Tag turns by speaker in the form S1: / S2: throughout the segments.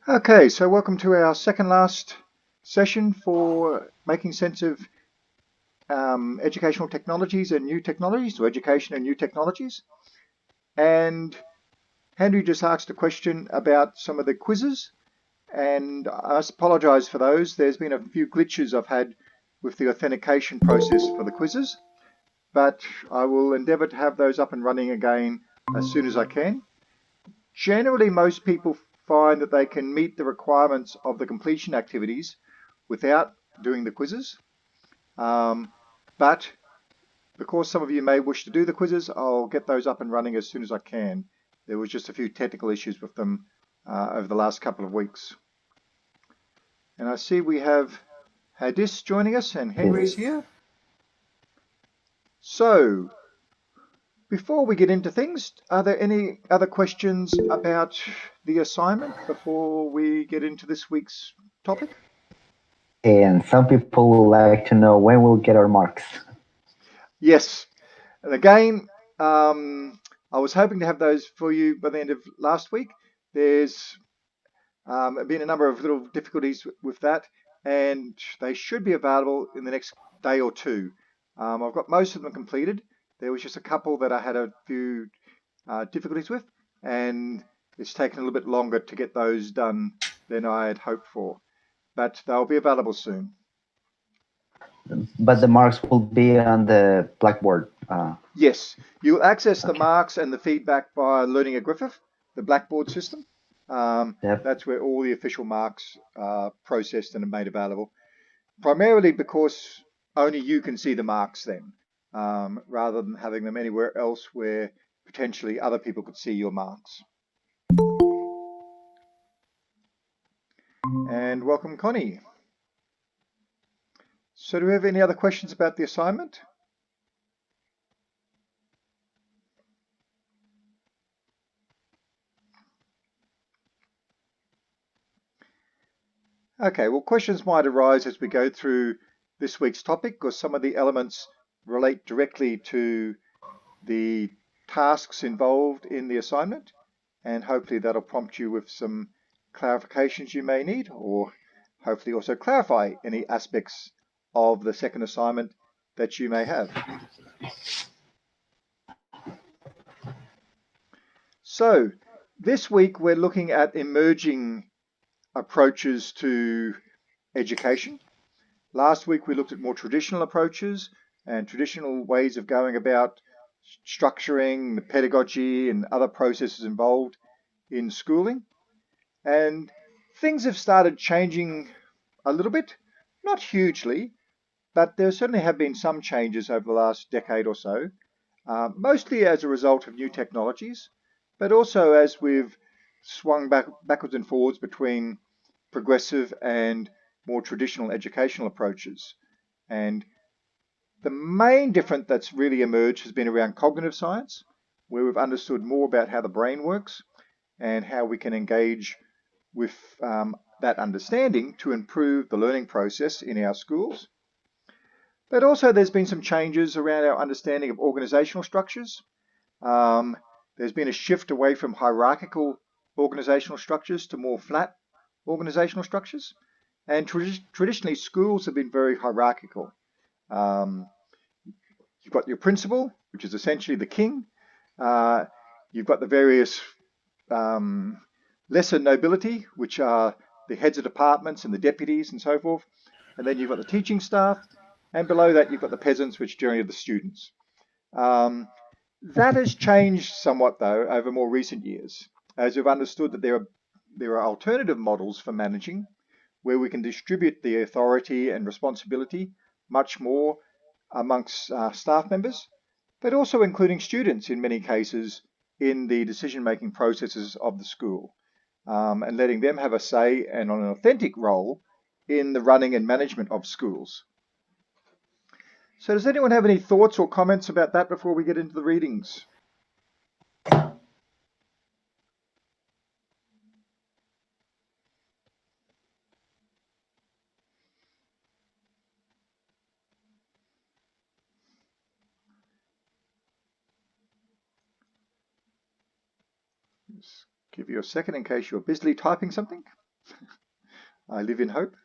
S1: Okay, so welcome to our second last session for making sense of educational technologies and new technologies, or education and new technologies. And Henry just asked a question about some of the quizzes, and I apologize for those. There's been a few glitches I've had with the authentication process for the quizzes, but I will endeavor to have those up and running again as soon as I can. Generally, most people find that they can meet the requirements of the completion activities without doing the quizzes. But because some of you may wish to do the quizzes, I'll get those up and running as soon as I can. There was just a few technical issues with them over the last couple of weeks. And I see we have Hadis joining us and Henry's here. So, before we get into things, are there any other questions about the assignment before we get into this week's topic?
S2: And some people would like to know when we'll get our marks.
S1: Yes. And again, I was hoping to have those for you by the end of last week. There's been a number of little difficulties with that, and they should be available in the next day or two. I've got most of them completed. There was just a couple that I had a few difficulties with, and it's taken a little bit longer to get those done than I had hoped for. But they'll be available soon.
S2: But the marks will be on the Blackboard.
S1: Yes, you'll access the marks and the feedback by Learning at Griffith, the Blackboard system.
S2: Yep.
S1: That's where all the official marks are processed and are made available. Primarily because only you can see the marks then, rather than having them anywhere else where potentially other people could see your marks. And welcome, Connie. So do we have any other questions about the assignment? Okay, well, questions might arise as we go through this week's topic, because some of the elements relate directly to the tasks involved in the assignment, and hopefully that'll prompt you with some clarifications you may need, or hopefully also clarify any aspects of the second assignment that you may have. So this week we're looking at emerging approaches to education. Last week we looked at more traditional approaches and traditional ways of going about structuring the pedagogy and other processes involved in schooling. And things have started changing a little bit, not hugely, but there certainly have been some changes over the last decade or so, mostly as a result of new technologies, but also as we've swung backwards and forwards between progressive and more traditional educational approaches. And the main difference that's really emerged has been around cognitive science, where we've understood more about how the brain works and how we can engage with that understanding to improve the learning process in our schools. But also there's been some changes around our understanding of organizational structures. There's been a shift away from hierarchical organizational structures to more flat organizational structures. And traditionally, schools have been very hierarchical. You've got your principal, which is essentially the king. You've got the various lesser nobility, which are the heads of departments and the deputies and so forth. And then you've got the teaching staff. And below that, you've got the peasants, which generally are the students. That has changed somewhat, though, over more recent years, as we've understood that there are alternative models for managing where we can distribute the authority and responsibility much more amongst staff members, but also including students in many cases in the decision-making processes of the school, and letting them have a say and an authentic role in the running and management of schools. So does anyone have any thoughts or comments about that before we get into the readings? Just give you a second in case you're busily typing something. I live in hope.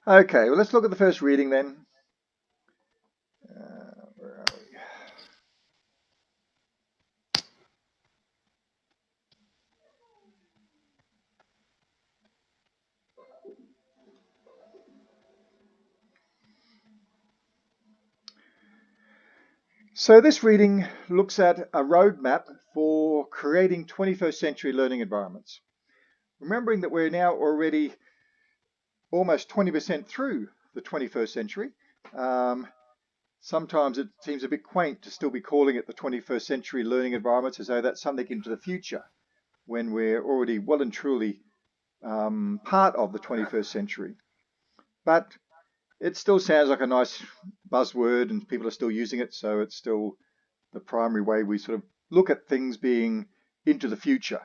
S1: Okay, well, let's look at the first reading then. Where are we? So this reading looks at a roadmap for creating 21st century learning environments. Remembering that we're now already almost 20% through the 21st century. Sometimes it seems a bit quaint to still be calling it the 21st century learning environments as though that's something into the future, when we're already well and truly part of the 21st century. But it still sounds like a nice buzzword and people are still using it, so it's still the primary way we sort of look at things being into the future.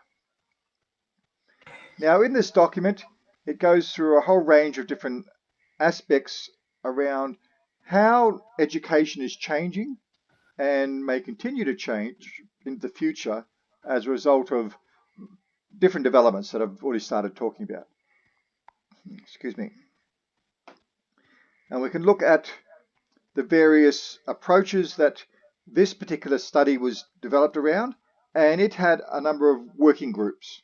S1: Now, in this document, it goes through a whole range of different aspects around how education is changing and may continue to change in the future as a result of different developments that I've already started talking about. Excuse me. And we can look at the various approaches that this particular study was developed around, and it had a number of working groups.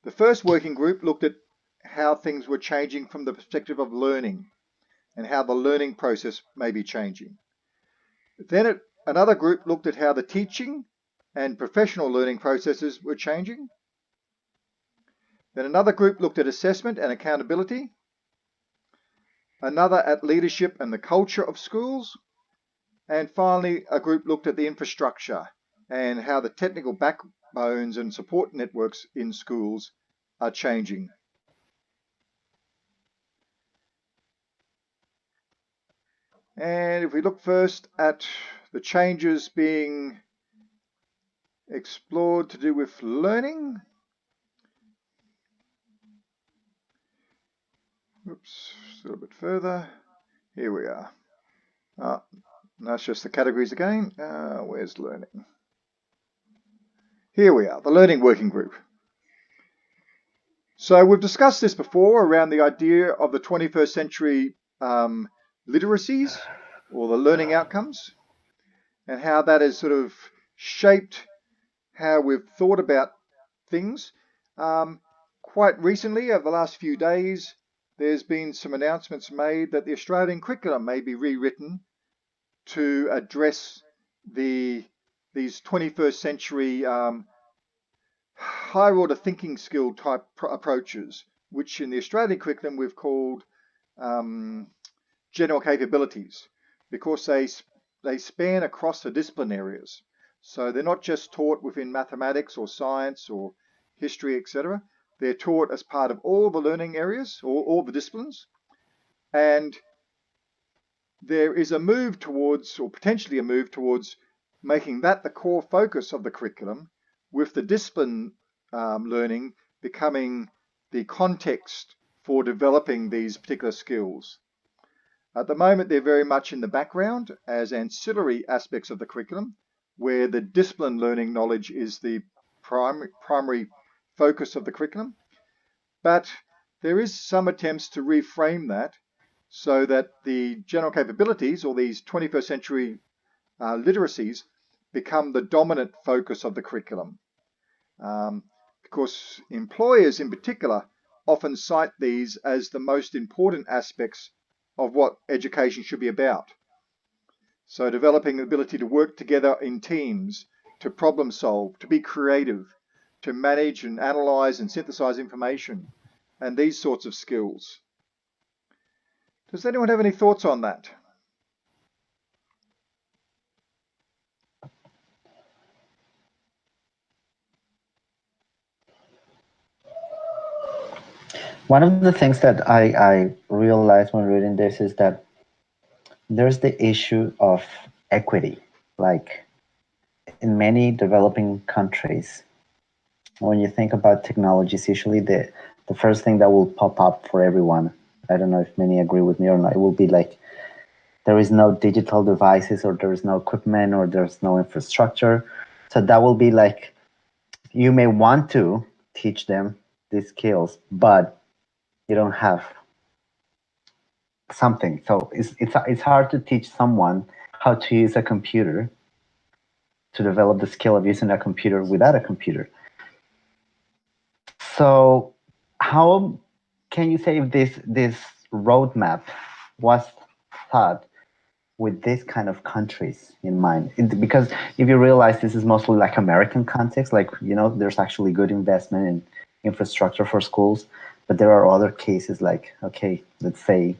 S1: The first working group looked at how things were changing from the perspective of learning and how the learning process may be changing. Then another group looked at how the teaching and professional learning processes were changing. Then another group looked at assessment and accountability. Another at leadership and the culture of schools. And finally, a group looked at the infrastructure and how the technical backbones and support networks in schools are changing. And if we look first at the changes being explored to do with learning. Oops, a little bit further. Here we are. That's just the categories again. Where's learning? Here we are, the learning working group. So we've discussed this before around the idea of the 21st century literacies or the learning outcomes and how that has sort of shaped how we've thought about things. Quite recently, over the last few days, there's been some announcements made that the Australian curriculum may be rewritten to address these 21st century higher order thinking skill type approaches, which in the Australian curriculum we've called general capabilities, because they span across the discipline areas. So they're not just taught within mathematics or science or history, etc. They're taught as part of all the learning areas or all the disciplines. And there is a move towards, or potentially a move towards, making that the core focus of the curriculum, with the discipline learning becoming the context for developing these particular skills. At the moment, they're very much in the background as ancillary aspects of the curriculum, where the discipline learning knowledge is the primary focus of the curriculum. But there is some attempts to reframe that so that the general capabilities, or these 21st century literacies, become the dominant focus of the curriculum. Because employers in particular often cite these as the most important aspects of what education should be about. So developing the ability to work together in teams, to problem solve, to be creative, to manage and analyze and synthesize information, and these sorts of skills. Does anyone have any thoughts on that?
S2: One of the things that I realized when reading this is that there's the issue of equity. Like in many developing countries, when you think about technologies, usually the first thing that will pop up for everyone, I don't know if many agree with me or not, it will be like there is no digital devices, or there is no equipment, or there's no infrastructure. So that will be like, you may want to teach them these skills, but you don't have something. So it's hard to teach someone how to use a computer, to develop the skill of using a computer without a computer. So how can you say if this roadmap was thought with this kind of countries in mind? Because if you realize this is mostly like American context, like, there's actually good investment in infrastructure for schools, but there are other cases like, okay, let's say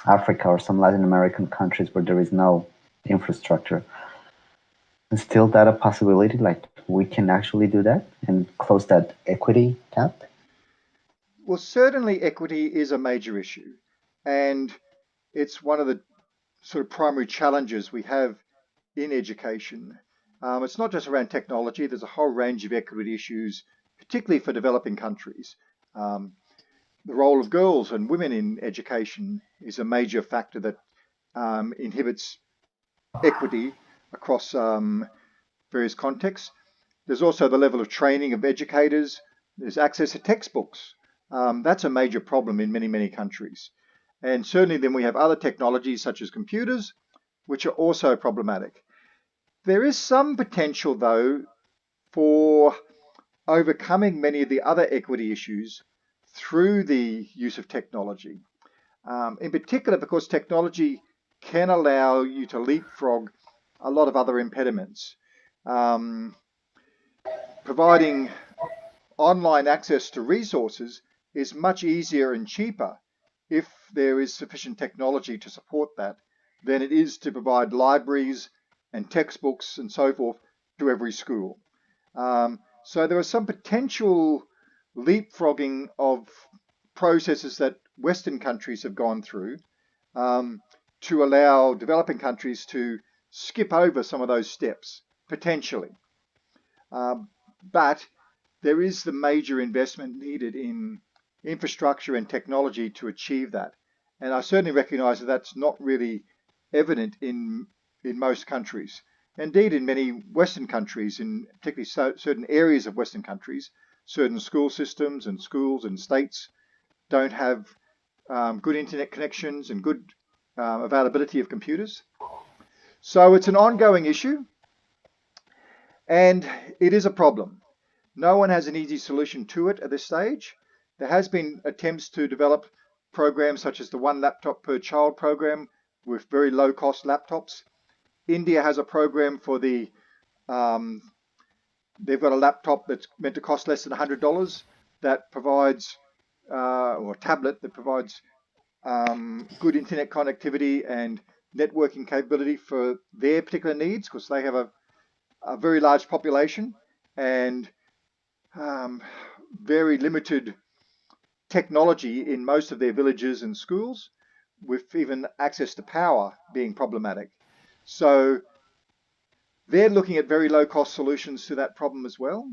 S2: Africa or some Latin American countries where there is no infrastructure. Is still that a possibility? Like, we can actually do that and close that equity gap?
S1: Well, certainly equity is a major issue, and it's one of the sort of primary challenges we have in education. It's not just around technology. There's a whole range of equity issues, particularly for developing countries. Um, the role of girls and women in education is a major factor that inhibits equity across various contexts. There's also the level of training of educators. There's access to textbooks. That's a major problem in many, many countries. And certainly then we have other technologies such as computers, which are also problematic. There is some potential, though, for overcoming many of the other equity issues through the use of technology. In particular, because technology can allow you to leapfrog a lot of other impediments. Um, Providing online access to resources is much easier and cheaper if there is sufficient technology to support that than it is to provide libraries and textbooks and so forth to every school. So there are some potential leapfrogging of processes that Western countries have gone through to allow developing countries to skip over some of those steps, potentially. But there is the major investment needed in infrastructure and technology to achieve that. And I certainly recognize that that's not really evident in most countries. Indeed, in many Western countries, in particularly certain areas of Western countries, certain school systems and schools and states don't have good internet connections and good availability of computers. So it's an ongoing issue, and it is a problem. No one has an easy solution to it at this stage. There has been attempts to develop programs such as the One Laptop Per Child program with very low cost laptops. India has a program for they've got a laptop that's meant to cost less than $100 that provides, or a tablet that provides good internet connectivity and networking capability for their particular needs, because they have a very large population and very limited technology in most of their villages and schools, with even access to power being problematic. So they're looking at very low cost solutions to that problem as well.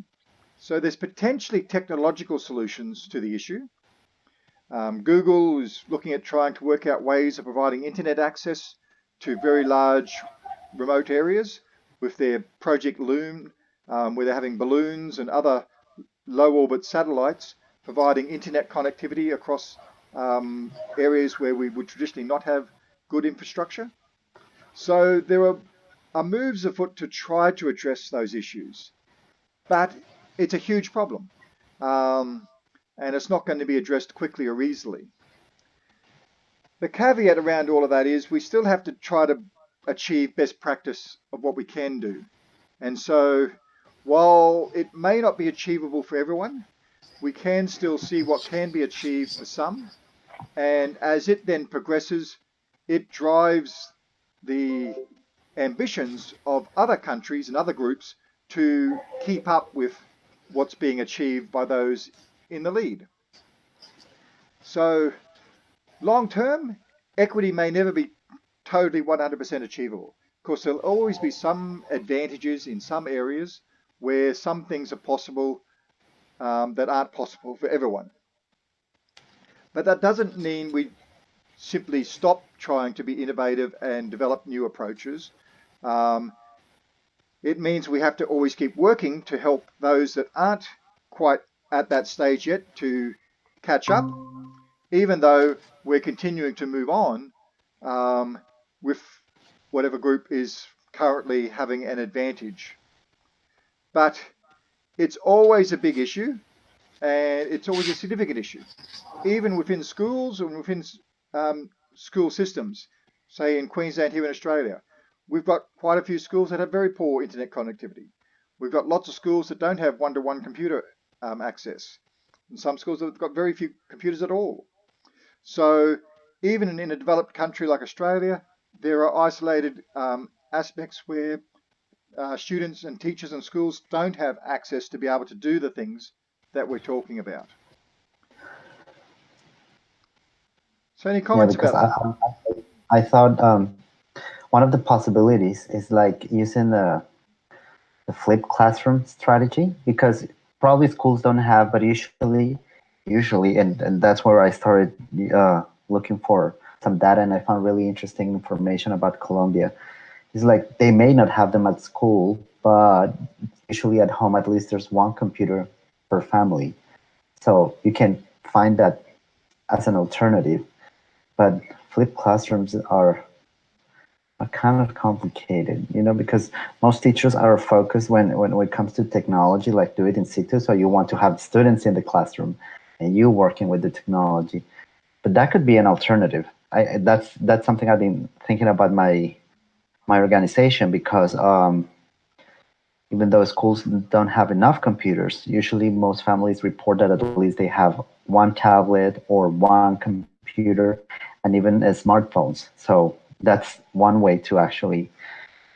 S1: So there's potentially technological solutions to the issue. Google is looking at trying to work out ways of providing internet access to very large remote areas with their Project Loon, where they're having balloons and other low orbit satellites providing internet connectivity across areas where we would traditionally not have good infrastructure. So there are moves afoot to try to address those issues, but it's a huge problem, and it's not going to be addressed quickly or easily. The caveat around all of that is we still have to try to achieve best practice of what we can do. And so while it may not be achievable for everyone, we can still see what can be achieved for some. And as it then progresses, it drives the ambitions of other countries and other groups to keep up with what's being achieved by those in the lead. So long term, equity may never be totally 100% achievable. Of course, there'll always be some advantages in some areas where some things are possible that aren't possible for everyone. But that doesn't mean we simply stop trying to be innovative and develop new approaches. Um, it means we have to always keep working to help those that aren't quite at that stage yet to catch up, even though we're continuing to move on with whatever group is currently having an advantage. But it's always a big issue and it's always a significant issue, even within schools and within school systems. Say in Queensland here in Australia, we've got quite a few schools that have very poor internet connectivity. We've got lots of schools that don't have one-to-one computer access. And some schools have got very few computers at all. So even in a developed country like Australia, there are isolated aspects where students and teachers and schools don't have access to be able to do the things that we're talking about. So any
S2: Yeah,
S1: comments
S2: because
S1: about that?
S2: I thought one of the possibilities is like using the flipped classroom strategy, because probably schools don't have, but usually, and that's where I started looking for some data, and I found really interesting information about Colombia. It's like they may not have them at school, but usually at home, at least there's one computer per family. So you can find that as an alternative. But flipped classrooms are kind of complicated, because most teachers are focused when it comes to technology, like do it in situ. So you want to have students in the classroom and you working with the technology. But that could be an alternative. That's something I've been thinking about my organization, because even though schools don't have enough computers, usually most families report that at least they have one tablet or one computer and even smartphones. So that's one way to actually,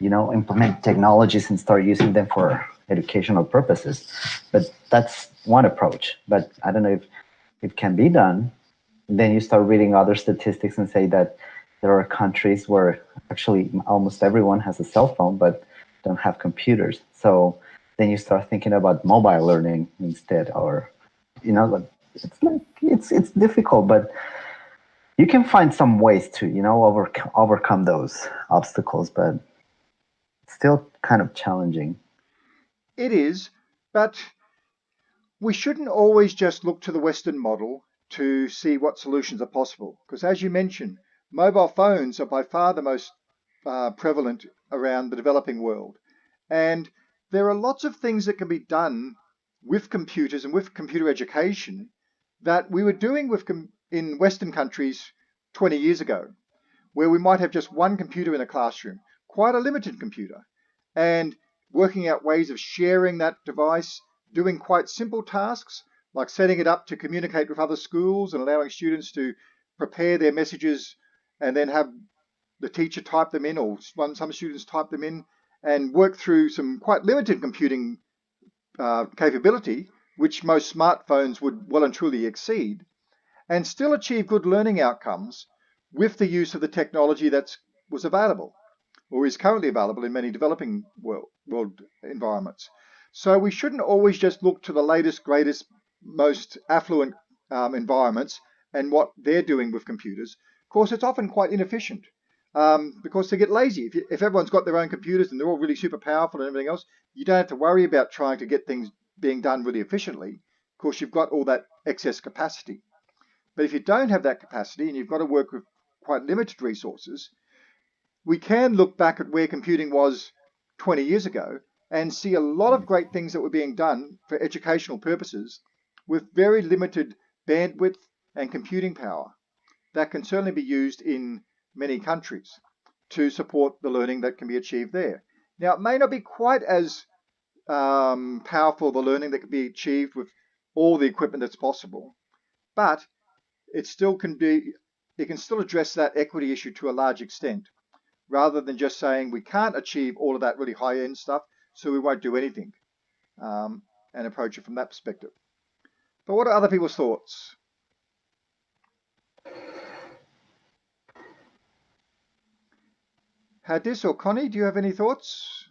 S2: implement technologies and start using them for educational purposes. But that's one approach. But I don't know if it can be done. Then you start reading other statistics and say that there are countries where actually almost everyone has a cell phone, but don't have computers. So then you start thinking about mobile learning instead, or it's difficult, but you can find some ways to overcome those obstacles, but it's still kind of challenging.
S1: It is, but we shouldn't always just look to the Western model to see what solutions are possible. Because as you mentioned, mobile phones are by far the most prevalent around the developing world. And there are lots of things that can be done with computers and with computer education that we were doing in Western countries 20 years ago, where we might have just one computer in a classroom, quite a limited computer, and working out ways of sharing that device, doing quite simple tasks like setting it up to communicate with other schools and allowing students to prepare their messages and then have the teacher type them in, or some students type them in, and work through some quite limited computing capability, which most smartphones would well and truly exceed, and still achieve good learning outcomes with the use of the technology that was available or is currently available in many developing world environments. So we shouldn't always just look to the latest, greatest, most affluent environments and what they're doing with computers. Of course, it's often quite inefficient because they get lazy. If everyone's got their own computers and they're all really super powerful and everything else, you don't have to worry about trying to get things being done really efficiently. Of course, you've got all that excess capacity. But if you don't have that capacity and you've got to work with quite limited resources, we can look back at where computing was 20 years ago and see a lot of great things that were being done for educational purposes with very limited bandwidth and computing power that can certainly be used in many countries to support the learning that can be achieved there. Now, it may not be quite as powerful, the learning that can be achieved with all the equipment that's possible, but it can still address that equity issue to a large extent, rather than just saying we can't achieve all of that really high end stuff, so we won't do anything, and approach it from that perspective. But what are other people's thoughts? Hadis or Connie, do you have any thoughts?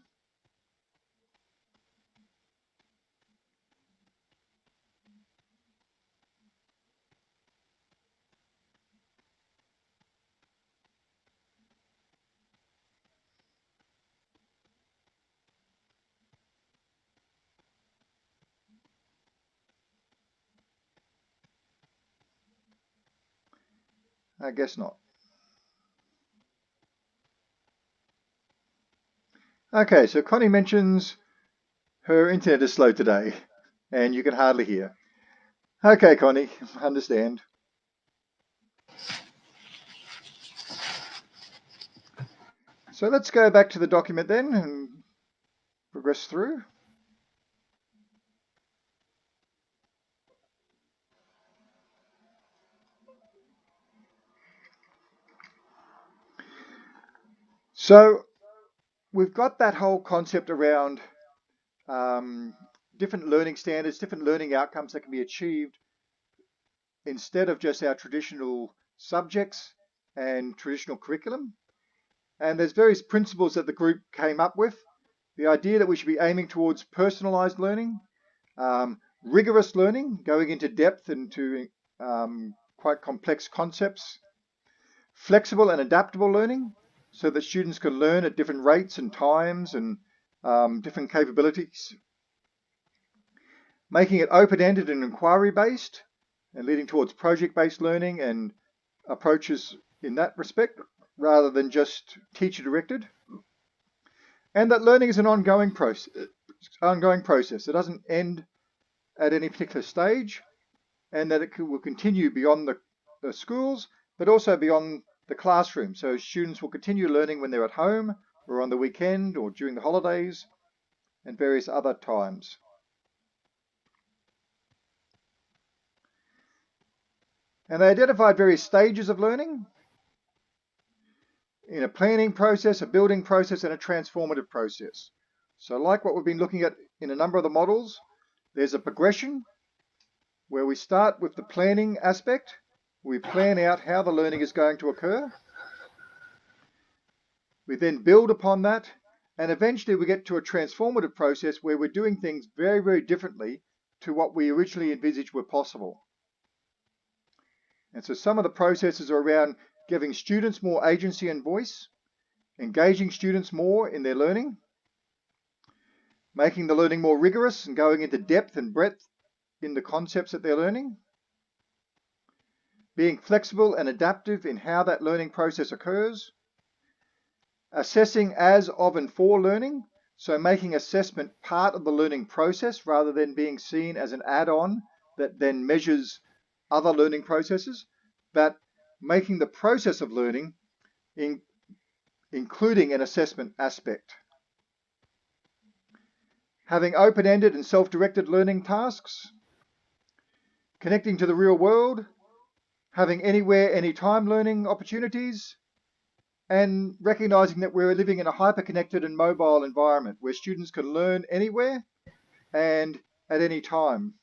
S1: I guess not. Okay, so Connie mentions her internet is slow today and you can hardly hear. Okay, Connie, understand. So let's go back to the document then and progress through. So we've got that whole concept around different learning standards, different learning outcomes that can be achieved instead of just our traditional subjects and traditional curriculum. And there's various principles that the group came up with. The idea that we should be aiming towards personalized learning, rigorous learning, going into depth into quite complex concepts, flexible and adaptable learning, so that students can learn at different rates and times and different capabilities, making it open-ended and inquiry-based, and leading towards project-based learning and approaches in that respect, rather than just teacher-directed, and that learning is an ongoing process. It doesn't end at any particular stage, and that it will continue beyond the schools, but also beyond the classroom. So students will continue learning when they're at home or on the weekend or during the holidays and various other times. And they identified various stages of learning in a planning process, a building process, and a transformative process. So like what we've been looking at in a number of the models, there's a progression where we start with the planning aspect. We plan out how the learning is going to occur. We then build upon that, and eventually we get to a transformative process where we're doing things very, very differently to what we originally envisaged were possible. And so some of the processes are around giving students more agency and voice, engaging students more in their learning, making the learning more rigorous and going into depth and breadth in the concepts that they're learning, being flexible and adaptive in how that learning process occurs, assessing as of and for learning, so making assessment part of the learning process rather than being seen as an add-on that then measures other learning processes, but making the process of learning including an assessment aspect. Having open-ended and self-directed learning tasks, connecting to the real world, having anywhere, anytime learning opportunities, and recognizing that we're living in a hyper-connected and mobile environment where students can learn anywhere and at any time.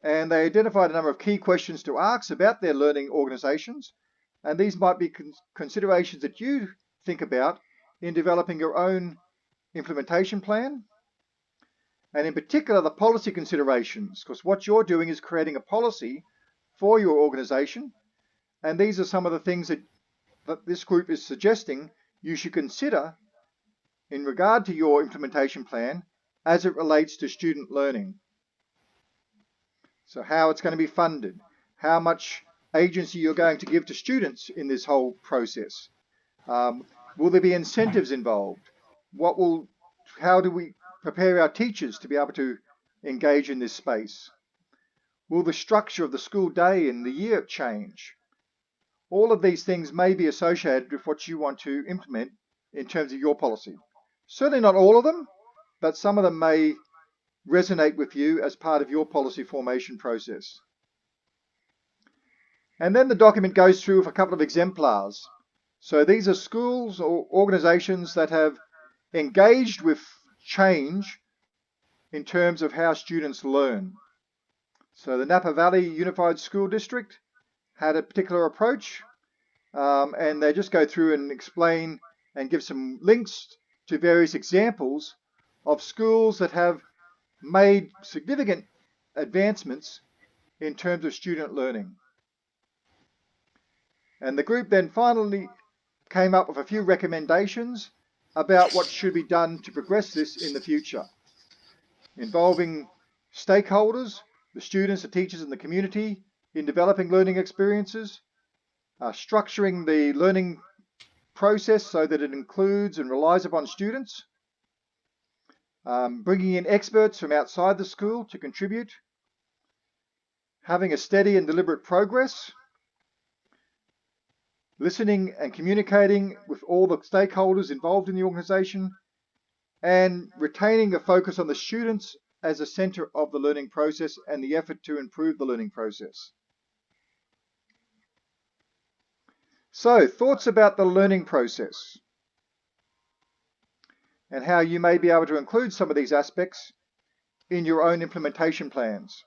S1: And they identified a number of key questions to ask about their learning organizations, and these might be considerations that you think about in developing your own implementation plan, and in particular the policy considerations, because what you're doing is creating a policy for your organization, and these are some of the things that this group is suggesting you should consider in regard to your implementation plan as it relates to student learning. So how it's going to be funded, how much agency you're going to give to students in this whole process. Will there be incentives involved? How do we prepare our teachers to be able to engage in this space? Will the structure of the school day and the year change? All of these things may be associated with what you want to implement in terms of your policy. Certainly not all of them, but some of them may resonate with you as part of your policy formation process. And then the document goes through with a couple of exemplars. So these are schools or organizations that have engaged with change in terms of how students learn. So the Napa Valley Unified School District had a particular approach, and they just go through and explain and give some links to various examples of schools that have made significant advancements in terms of student learning. And the group then finally came up with a few recommendations about what should be done to progress this in the future, involving stakeholders, the students, the teachers, and the community, in developing learning experiences, structuring the learning process so that it includes and relies upon students, bringing in experts from outside the school to contribute, having a steady and deliberate progress, listening and communicating with all the stakeholders involved in the organisation, and retaining a focus on the students as a centre of the learning process and the effort to improve the learning process. So, thoughts about the learning process and how you may be able to include some of these aspects in your own implementation plans.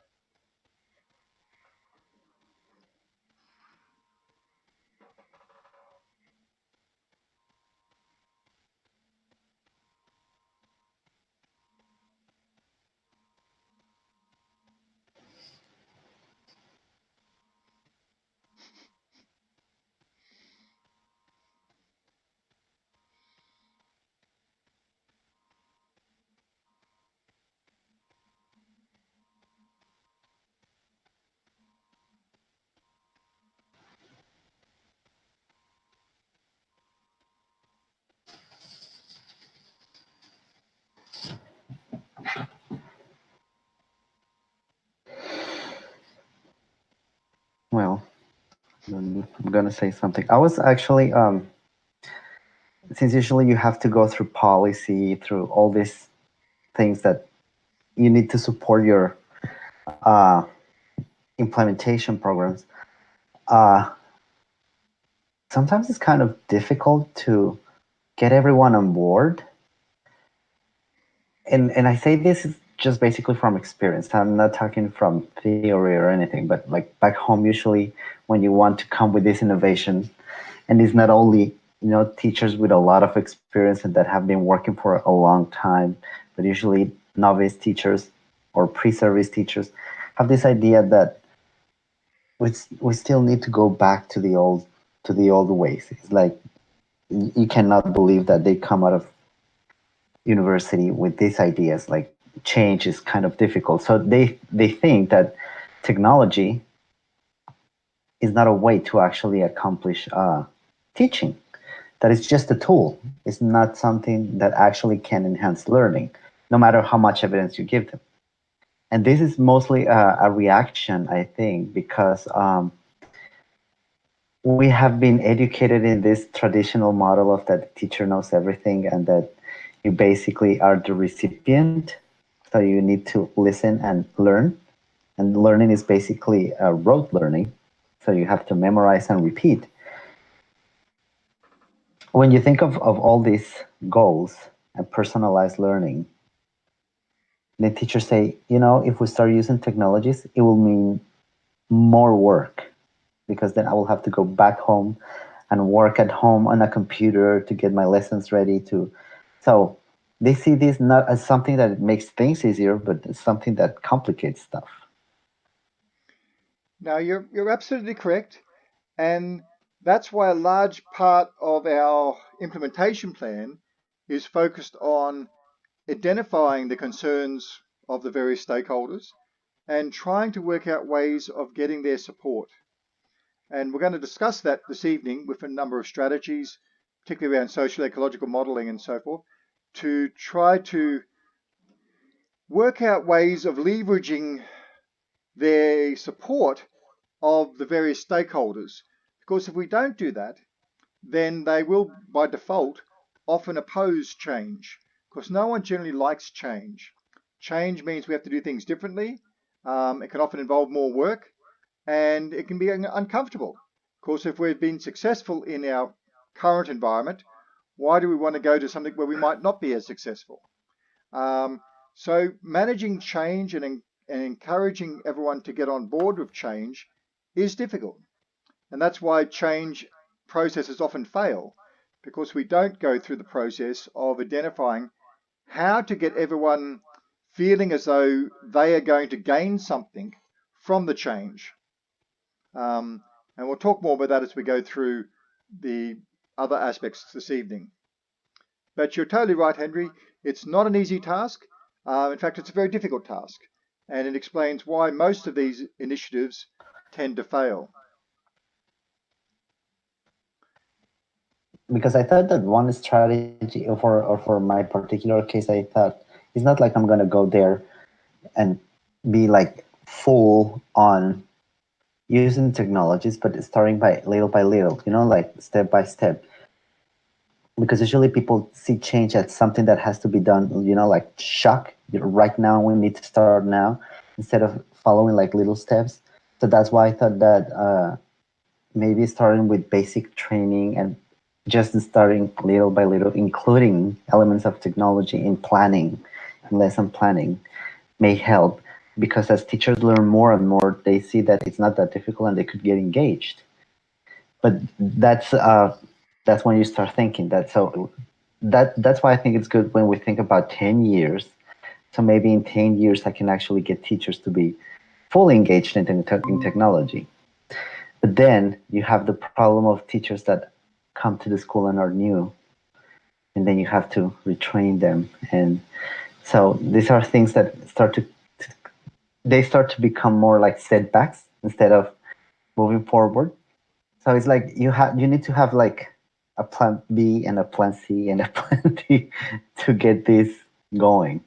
S2: Well, I'm gonna say something. I was actually, since usually you have to go through policy, through all these things that you need to support your uh, implementation programs. Sometimes it's kind of difficult to get everyone on board. And I say this is just basically from experience. I'm not talking from theory or anything, but like back home, usually when you want to come with this innovation, and it's not only teachers with a lot of experience and that have been working for a long time, but usually novice teachers or pre-service teachers have this idea that we still need to go back to the old ways. It's like you cannot believe that they come out of university with these ideas. Like change is kind of difficult, so they think that technology is not a way to actually accomplish teaching. That is just a tool. It's not something that actually can enhance learning, no matter how much evidence you give them. And this is mostly a reaction, I think, because we have been educated in this traditional model of that the teacher knows everything and that you basically are the recipient. So you need to listen and learn. And learning is basically rote learning. So you have to memorize and repeat. When you think of all these goals and personalized learning, the teachers say, if we start using technologies, it will mean more work because then I will have to go back home and work at home on a computer to get my lessons ready to. So they see this not as something that makes things easier, but it's something that complicates stuff.
S1: Now, you're absolutely correct. And that's why a large part of our implementation plan is focused on identifying the concerns of the various stakeholders and trying to work out ways of getting their support. And we're going to discuss that this evening with a number of strategies, particularly around social ecological modeling and so forth, to try to work out ways of leveraging their support of the various stakeholders. Because if we don't do that, then they will, by default, often oppose change. Because no one generally likes change. Change means we have to do things differently. It can often involve more work, and it can be uncomfortable. Of course, if we've been successful in our current environment, why do we want to go to something where we might not be as successful? So managing change and encouraging everyone to get on board with change is difficult. And that's why change processes often fail, because we don't go through the process of identifying how to get everyone feeling as though they are going to gain something from the change. And we'll talk more about that as we go through the other aspects this evening. But you're totally right, Henry. It's not an easy task. In fact, it's a very difficult task. And it explains why most of these initiatives tend to fail?
S2: Because I thought that one strategy, or for my particular case, I thought it's not like I'm gonna go there and be like full on using technologies, but starting by little, like step by step. Because usually people see change as something that has to be done, like shock. Right now, we need to start now, instead of following like little steps. So that's why I thought that maybe starting with basic training and just starting little by little, including elements of technology in planning, in lesson planning, may help. Because as teachers learn more and more, they see that it's not that difficult and they could get engaged. But that's when you start thinking that. So that's why I think it's good when we think about 10 years. So maybe in 10 years, I can actually get teachers to be fully engaged in technology. But then you have the problem of teachers that come to the school and are new, and then you have to retrain them. And so these are things that start to become more like setbacks instead of moving forward. So it's like you need to have like a plan B and a plan C and a plan D to get this going.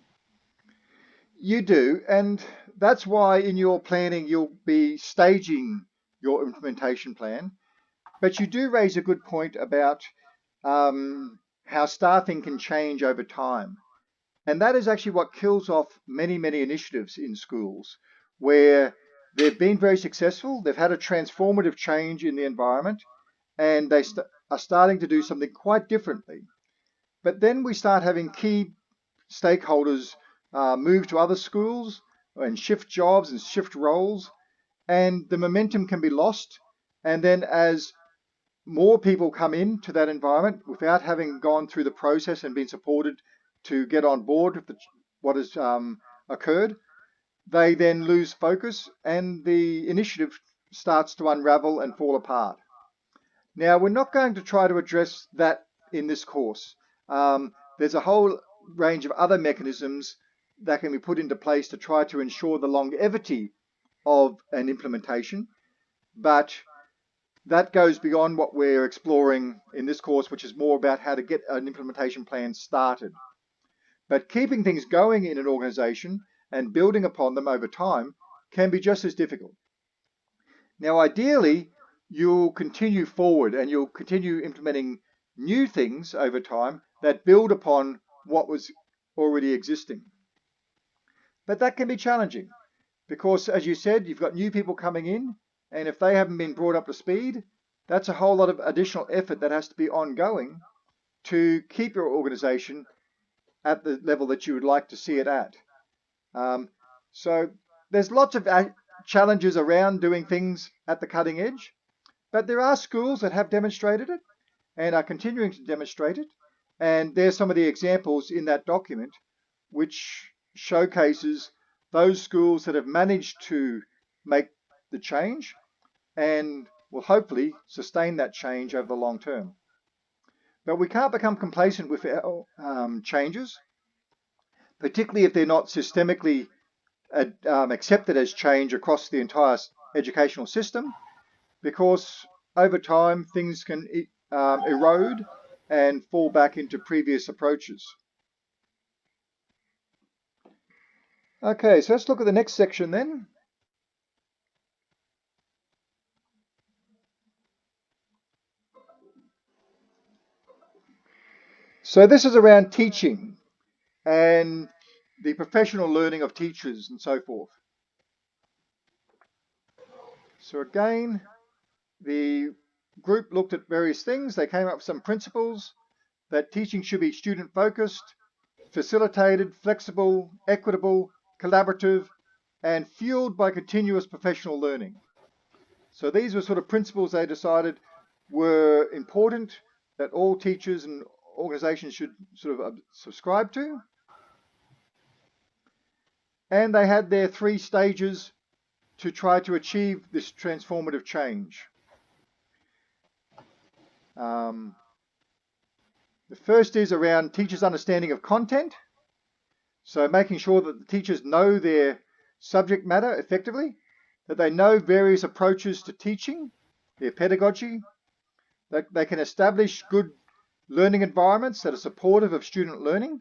S1: You do, and that's why in your planning you'll be staging your implementation plan. But you do raise a good point about how staffing can change over time. And that is actually what kills off many, many initiatives in schools where they've been very successful, they've had a transformative change in the environment, and they are starting to do something quite differently. But then we start having key stakeholders move to other schools and shift jobs and shift roles, and the momentum can be lost. And then as more people come into that environment without having gone through the process and been supported to get on board with what has occurred, they then lose focus and the initiative starts to unravel and fall apart. Now, we're not going to try to address that in this course. There's a whole range of other mechanisms that can be put into place to try to ensure the longevity of an implementation, but that goes beyond what we're exploring in this course, which is more about how to get an implementation plan started. But keeping things going in an organization and building upon them over time can be just as difficult. Now, ideally, you'll continue forward and you'll continue implementing new things over time that build upon what was already existing. But that can be challenging because, as you said, you've got new people coming in, and if they haven't been brought up to speed, that's a whole lot of additional effort that has to be ongoing to keep your organization at the level that you would like to see it at. So there's lots of challenges around doing things at the cutting edge, but there are schools that have demonstrated it and are continuing to demonstrate it. And there's some of the examples in that document which showcases those schools that have managed to make the change and will hopefully sustain that change over the long term. But we can't become complacent with our changes, particularly if they're not systemically accepted as change across the entire educational system, because over time things can erode and fall back into previous approaches. Okay, so let's look at the next section then. So this is around teaching and the professional learning of teachers and so forth. So again, the group looked at various things. They came up with some principles that teaching should be student focused, facilitated, flexible, equitable, collaborative, and fueled by continuous professional learning. So these were sort of principles they decided were important that all teachers and organizations should sort of subscribe to. And they had their 3 stages to try to achieve this transformative change. The first is around teachers' understanding of content. So making sure that the teachers know their subject matter effectively that they know various approaches to teaching, their pedagogy, that they can establish good learning environments that are supportive of student learning.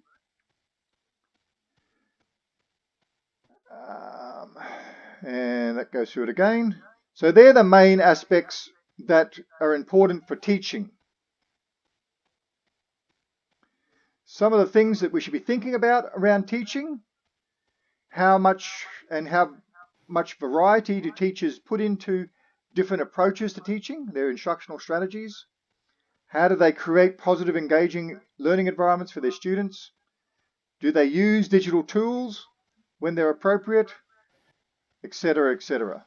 S1: And that goes through it again. So they're the main aspects that are important for teaching. Some of the things that we should be thinking about around teaching: how much variety do teachers put into different approaches to teaching, their instructional strategies? How do they create positive, engaging learning environments for their students? Do they use digital tools when they're appropriate, etc., etc.?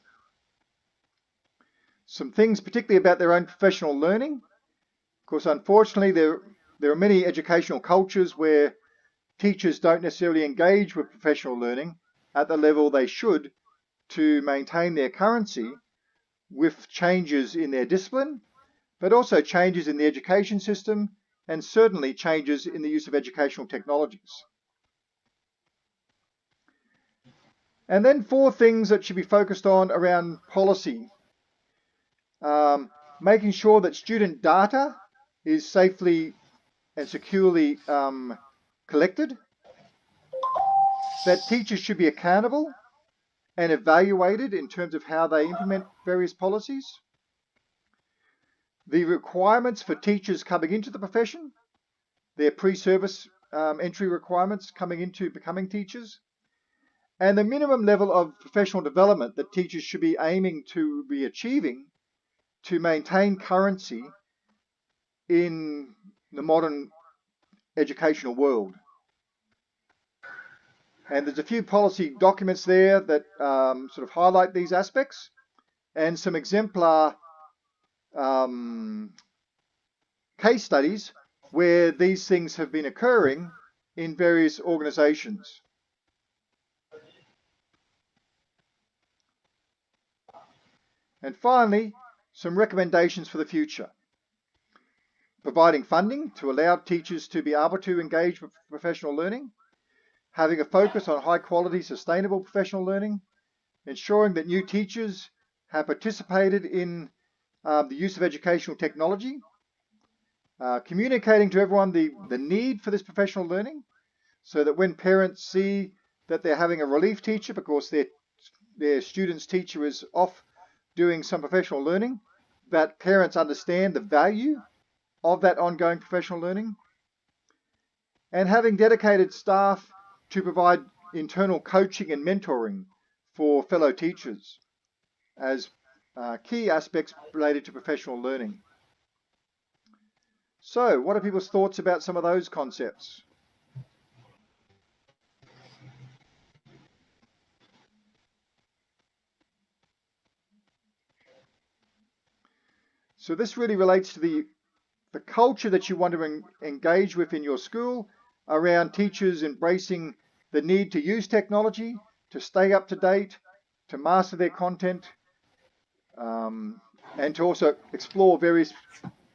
S1: Some things particularly about their own professional learning. Of course, unfortunately, there are many educational cultures where teachers don't necessarily engage with professional learning at the level they should to maintain their currency with changes in their discipline, but also changes in the education system, and certainly changes in the use of educational technologies. And then 4 things that should be focused on around policy. Making sure that student data is safely and securely collected, that teachers should be accountable and evaluated in terms of how they implement various policies, the requirements for teachers coming into the profession, their pre-service entry requirements coming into becoming teachers, and the minimum level of professional development that teachers should be aiming to be achieving to maintain currency in the modern educational world. And there's a few policy documents there that sort of highlight these aspects, and some exemplar case studies where these things have been occurring in various organizations. And finally, some recommendations for the future. Providing funding to allow teachers to be able to engage with professional learning, having a focus on high quality, sustainable professional learning, ensuring that new teachers have participated in the use of educational technology, communicating to everyone the need for this professional learning, so that when parents see that they're having a relief teacher because their student's teacher is off doing some professional learning, that parents understand the value of that ongoing professional learning, and having dedicated staff to provide internal coaching and mentoring for fellow teachers as key aspects related to professional learning. So, what are people's thoughts about some of those concepts? So this really relates to the culture that you want to engage with in your school around teachers embracing the need to use technology, to stay up to date, to master their content, and to also explore various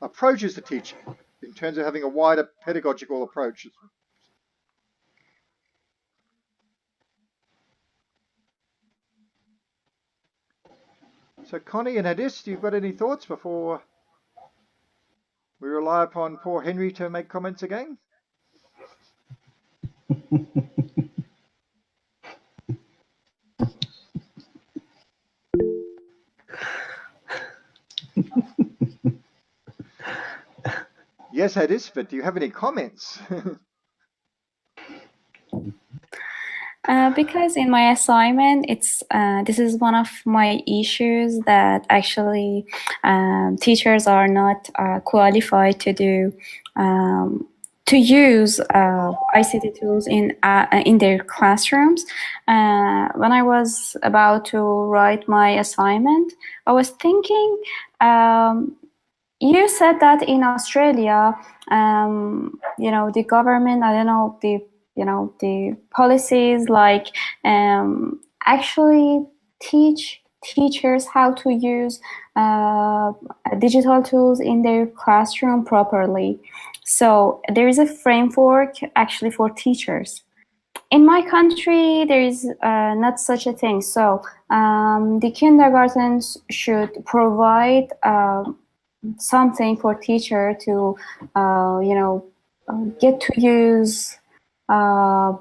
S1: approaches to teaching in terms of having a wider pedagogical approach. So Connie and Hadis, do you got any thoughts before we rely upon poor Henry to make comments again? Yes, Hadis, but do you have any comments?
S3: Because in my assignment, this is one of my issues that actually teachers are not qualified to do to use ICT tools in their classrooms. When I was about to write my assignment, I was thinking. You said that in Australia, the government, I don't know, the policies like actually teach teachers how to use digital tools in their classroom properly. So there is a framework actually for teachers. in my country, there is not such a thing. So the kindergartens should provide something for teacher to, get to use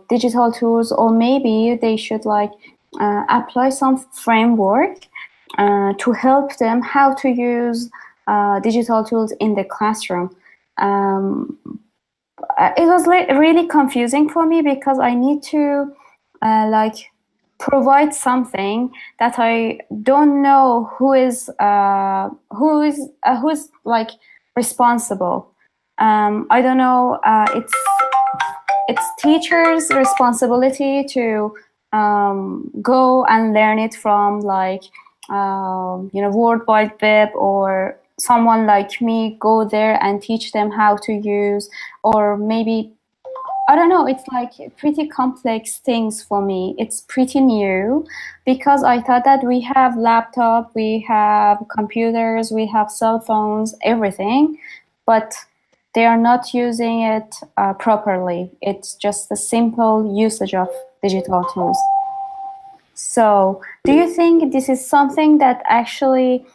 S3: digital tools, or maybe they should apply some framework to help them how to use digital tools in the classroom. It was really confusing for me because I need to provide something that I don't know who's responsible. I don't know. It's teachers' responsibility to go and learn it from World Wide Web, or someone like me go there and teach them how to use, or maybe, I don't know, it's pretty complex things for me. It's pretty new because I thought that we have laptop, we have computers, we have cell phones, everything, but they are not using it properly. It's just a simple usage of digital tools. So do you think this is something that actually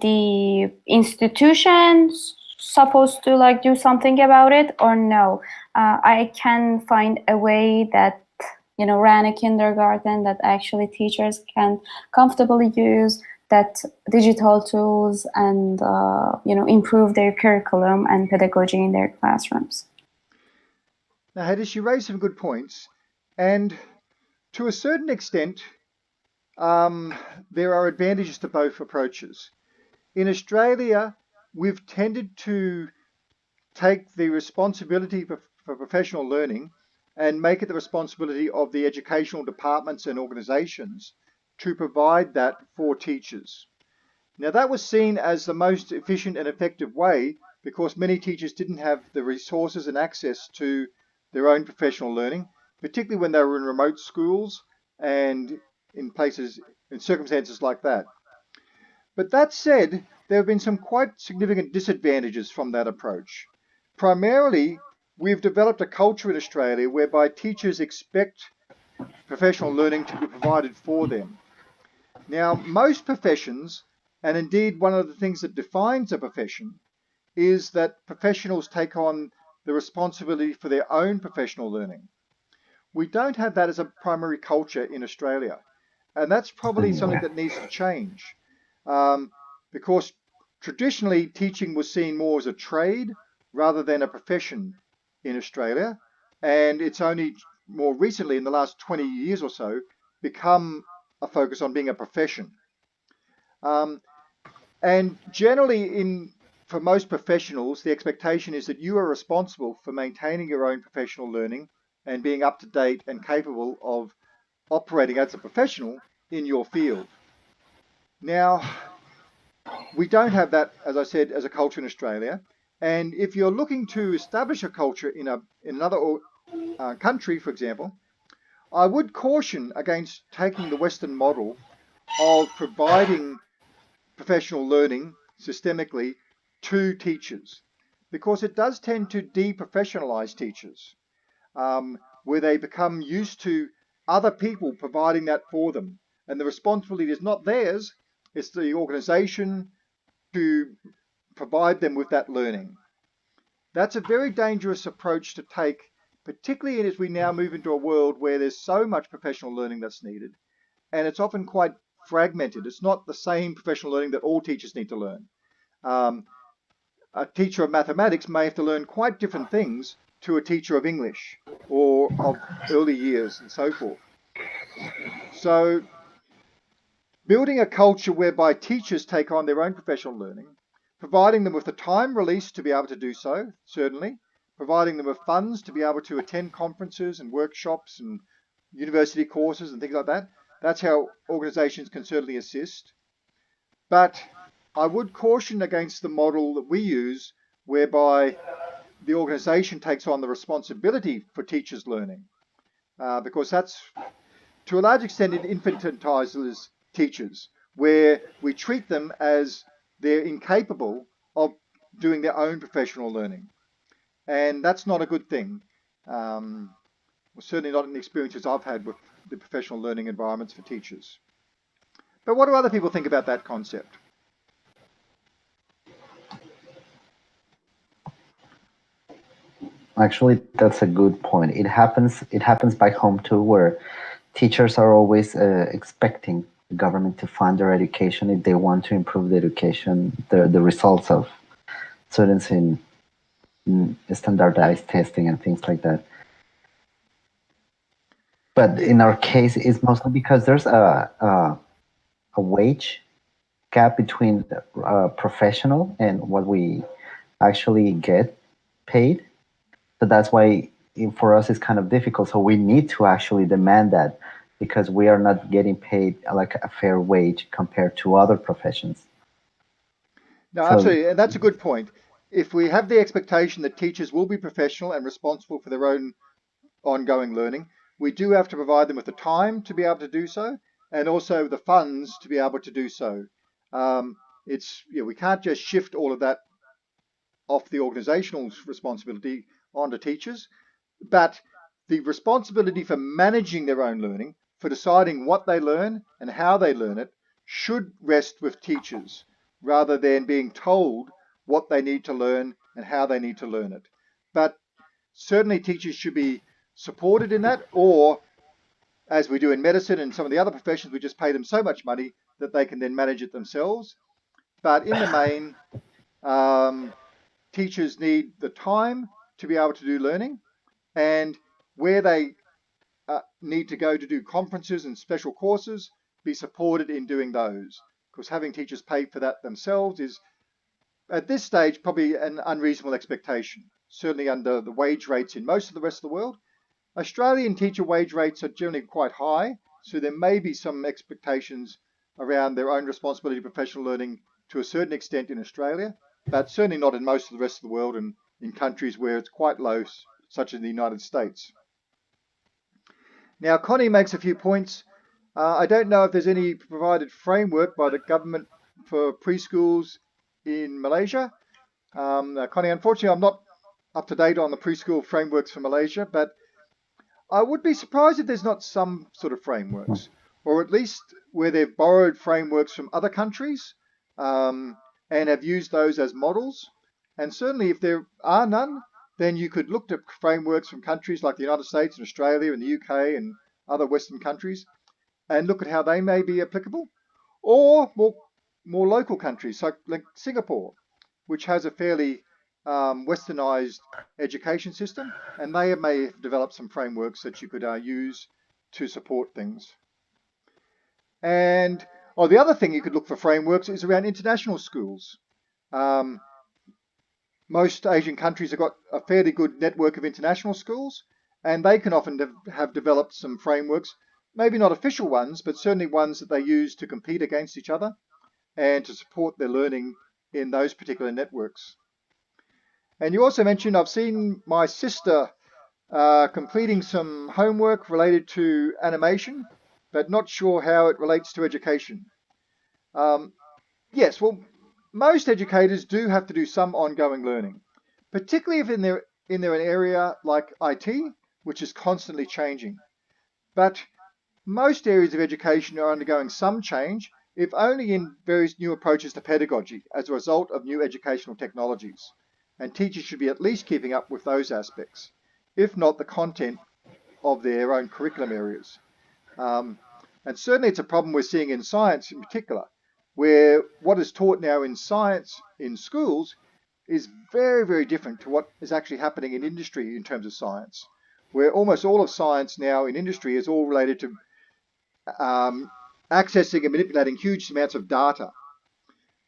S3: the institutions supposed to do something about it, or no? I can find a way that run a kindergarten that actually teachers can comfortably use that digital tools and improve their curriculum and pedagogy in their classrooms.
S1: Now, Hadish, you raised some good points, and to a certain extent, there are advantages to both approaches. In Australia, we've tended to take the responsibility for professional learning and make it the responsibility of the educational departments and organisations to provide that for teachers. Now, that was seen as the most efficient and effective way because many teachers didn't have the resources and access to their own professional learning, particularly when they were in remote schools and in circumstances like that. But that said, there have been some quite significant disadvantages from that approach. Primarily, we've developed a culture in Australia whereby teachers expect professional learning to be provided for them. Now, most professions, and indeed one of the things that defines a profession, is that professionals take on the responsibility for their own professional learning. We don't have that as a primary culture in Australia, and that's probably something that needs to change, because traditionally teaching was seen more as a trade rather than a profession in Australia, and it's only more recently, in the last 20 years or so, become a focus on being a profession. And generally, for most professionals, the expectation is that you are responsible for maintaining your own professional learning and being up to date and capable of operating as a professional in your field. Now, we don't have that, as I said, as a culture in Australia. And if you're looking to establish a culture in another country, for example, I would caution against taking the Western model of providing professional learning systemically to teachers, because it does tend to deprofessionalize teachers, where they become used to other people providing that for them. And the responsibility is not theirs, it's the organization to provide them with that learning. That's a very dangerous approach to take, particularly as we now move into a world where there's so much professional learning that's needed, and it's often quite fragmented. It's not the same professional learning that all teachers need to learn. A teacher of mathematics may have to learn quite different things to a teacher of English or of early years and so forth. So building a culture whereby teachers take on their own professional learning, providing them with the time released to be able to do so, certainly, providing them with funds to be able to attend conferences and workshops and university courses and things like that. That's how organizations can certainly assist. But I would caution against the model that we use, whereby the organization takes on the responsibility for teachers' learning, because that's, to a large extent, it infantilises teachers, where we treat them as they're incapable of doing their own professional learning. And that's not a good thing. certainly not in the experiences I've had with the professional learning environments for teachers. But what do other people think about that concept?
S2: Actually, that's a good point. It happens. It happens back home too, where teachers are always expecting the government to fund their education if they want to improve the education, the results of students in standardized testing and things like that. But in our case, it's mostly because there's a wage gap between professional and what we actually get paid. So that's why for us it's kind of difficult. So we need to actually demand that because we are not getting paid like a fair wage compared to other professions.
S1: No,
S2: So
S1: absolutely. And that's a good point. If we have the expectation that teachers will be professional and responsible for their own ongoing learning, we do have to provide them with the time to be able to do so and also the funds to be able to do so. We can't just shift all of that off the organizational responsibility onto teachers, but the responsibility for managing their own learning, for deciding what they learn and how they learn it, should rest with teachers rather than being told what they need to learn and how they need to learn it. But certainly teachers should be supported in that, or as we do in medicine and some of the other professions, we just pay them so much money that they can then manage it themselves. But in the main, teachers need the time to be able to do learning, and where they need to go to do conferences and special courses, be supported in doing those. Because having teachers pay for that themselves is, at this stage, probably an unreasonable expectation, certainly under the wage rates in most of the rest of the world. Australian teacher wage rates are generally quite high, so there may be some expectations around their own responsibility for professional learning to a certain extent in Australia, but certainly not in most of the rest of the world and in countries where it's quite low, such as the United States. Now, Connie makes a few points. I don't know if there's any provided framework by the government for preschools in Malaysia. Connie, unfortunately, I'm not up to date on the preschool frameworks for Malaysia, but I would be surprised if there's not some sort of frameworks, or at least where they've borrowed frameworks from other countries and have used those as models. And certainly if there are none, then you could look to frameworks from countries like the United States and Australia and the UK and other Western countries and look at how they may be applicable, or more local countries like Singapore, which has a fairly westernized education system, and they may have developed some frameworks that you could use to support things. And the other thing you could look for frameworks is around international schools. Most Asian countries have got a fairly good network of international schools, and they can often have developed some frameworks, maybe not official ones, but certainly ones that they use to compete against each other and to support their learning in those particular networks. And you also mentioned, I've seen my sister completing some homework related to animation, but not sure how it relates to education. Yes, well, most educators do have to do some ongoing learning, particularly if they're in an area like IT, which is constantly changing. But most areas of education are undergoing some change, if only in various new approaches to pedagogy as a result of new educational technologies. And teachers should be at least keeping up with those aspects, if not the content of their own curriculum areas. And certainly it's a problem we're seeing in science in particular, where what is taught now in science in schools is very, very different to what is actually happening in industry in terms of science, where almost all of science now in industry is all related to accessing and manipulating huge amounts of data,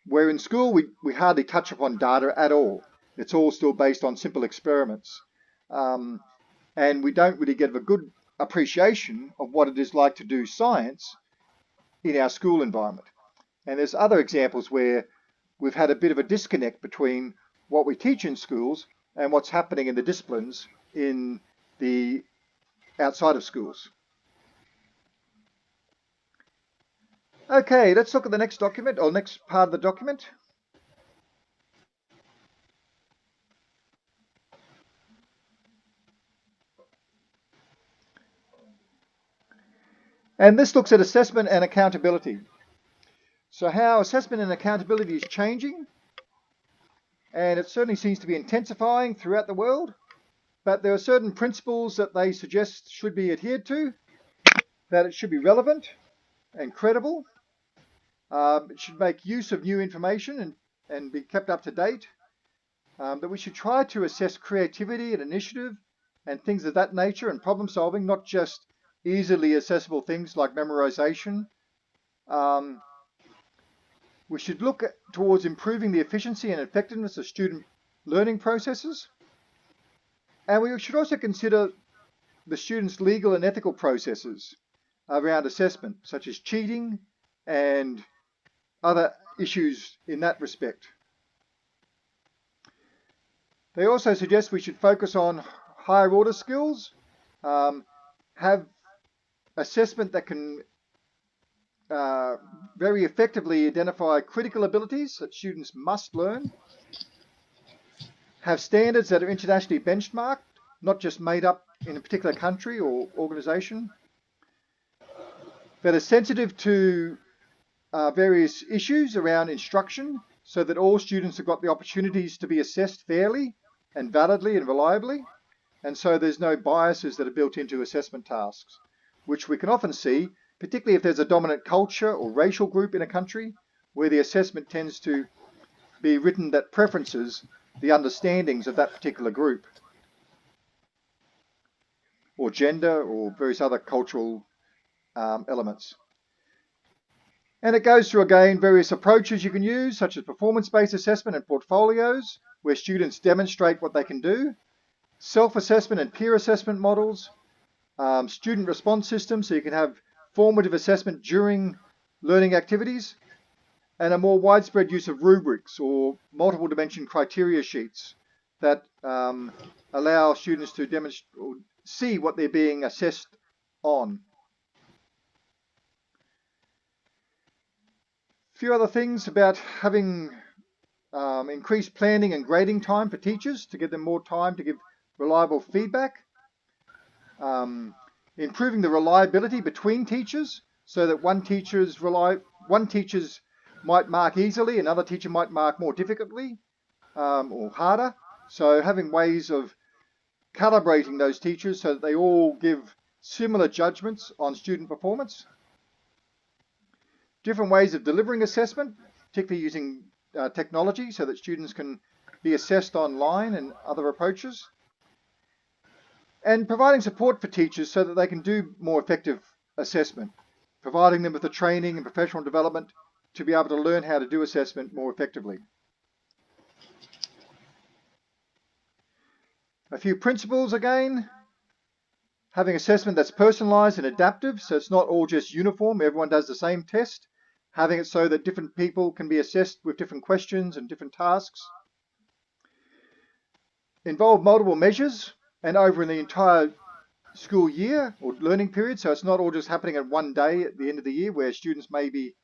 S1: where in school we hardly touch upon data at all. It's all still based on simple experiments. And we don't really get a good appreciation of what it is like to do science in our school environment. And there's other examples where we've had a bit of a disconnect between what we teach in schools and what's happening in the disciplines in the outside of schools. Okay, let's look at the next document, or next part of the document. And this looks at assessment and accountability. So how assessment and accountability is changing, and it certainly seems to be intensifying throughout the world, but there are certain principles that they suggest should be adhered to, that it should be relevant and credible, it should make use of new information and be kept up to date, that we should try to assess creativity and initiative and things of that nature and problem solving, not just easily accessible things like memorization. We should look towards improving the efficiency and effectiveness of student learning processes. And we should also consider the students' legal and ethical processes around assessment, such as cheating and other issues in that respect. They also suggest we should focus on higher order skills, have assessment that can very effectively identify critical abilities that students must learn, have standards that are internationally benchmarked, not just made up in a particular country or organisation, that are sensitive to various issues around instruction so that all students have got the opportunities to be assessed fairly and validly and reliably, and so there's no biases that are built into assessment tasks, which we can often see, particularly if there's a dominant culture or racial group in a country where the assessment tends to be written that preferences the understandings of that particular group, or gender, or various other cultural elements. And it goes through, again, various approaches you can use, such as performance-based assessment and portfolios, where students demonstrate what they can do, self-assessment and peer assessment models, student response systems, so you can have formative assessment during learning activities, and a more widespread use of rubrics or multiple dimension criteria sheets that allow students to demonstrate or see what they're being assessed on. A few other things about having increased planning and grading time for teachers to give them more time to give reliable feedback. Improving the reliability between teachers so that one teacher's might mark easily, another teacher might mark more difficultly or harder. So having ways of calibrating those teachers so that they all give similar judgments on student performance. Different ways of delivering assessment, particularly using technology so that students can be assessed online and other approaches. And providing support for teachers so that they can do more effective assessment, providing them with the training and professional development to be able to learn how to do assessment more effectively. A few principles again. Having assessment that's personalised and adaptive, so it's not all just uniform, everyone does the same test. Having it so that different people can be assessed with different questions and different tasks. Involve multiple measures and over in the entire school year or learning period, so it's not all just happening at one day at the end of the year where students may be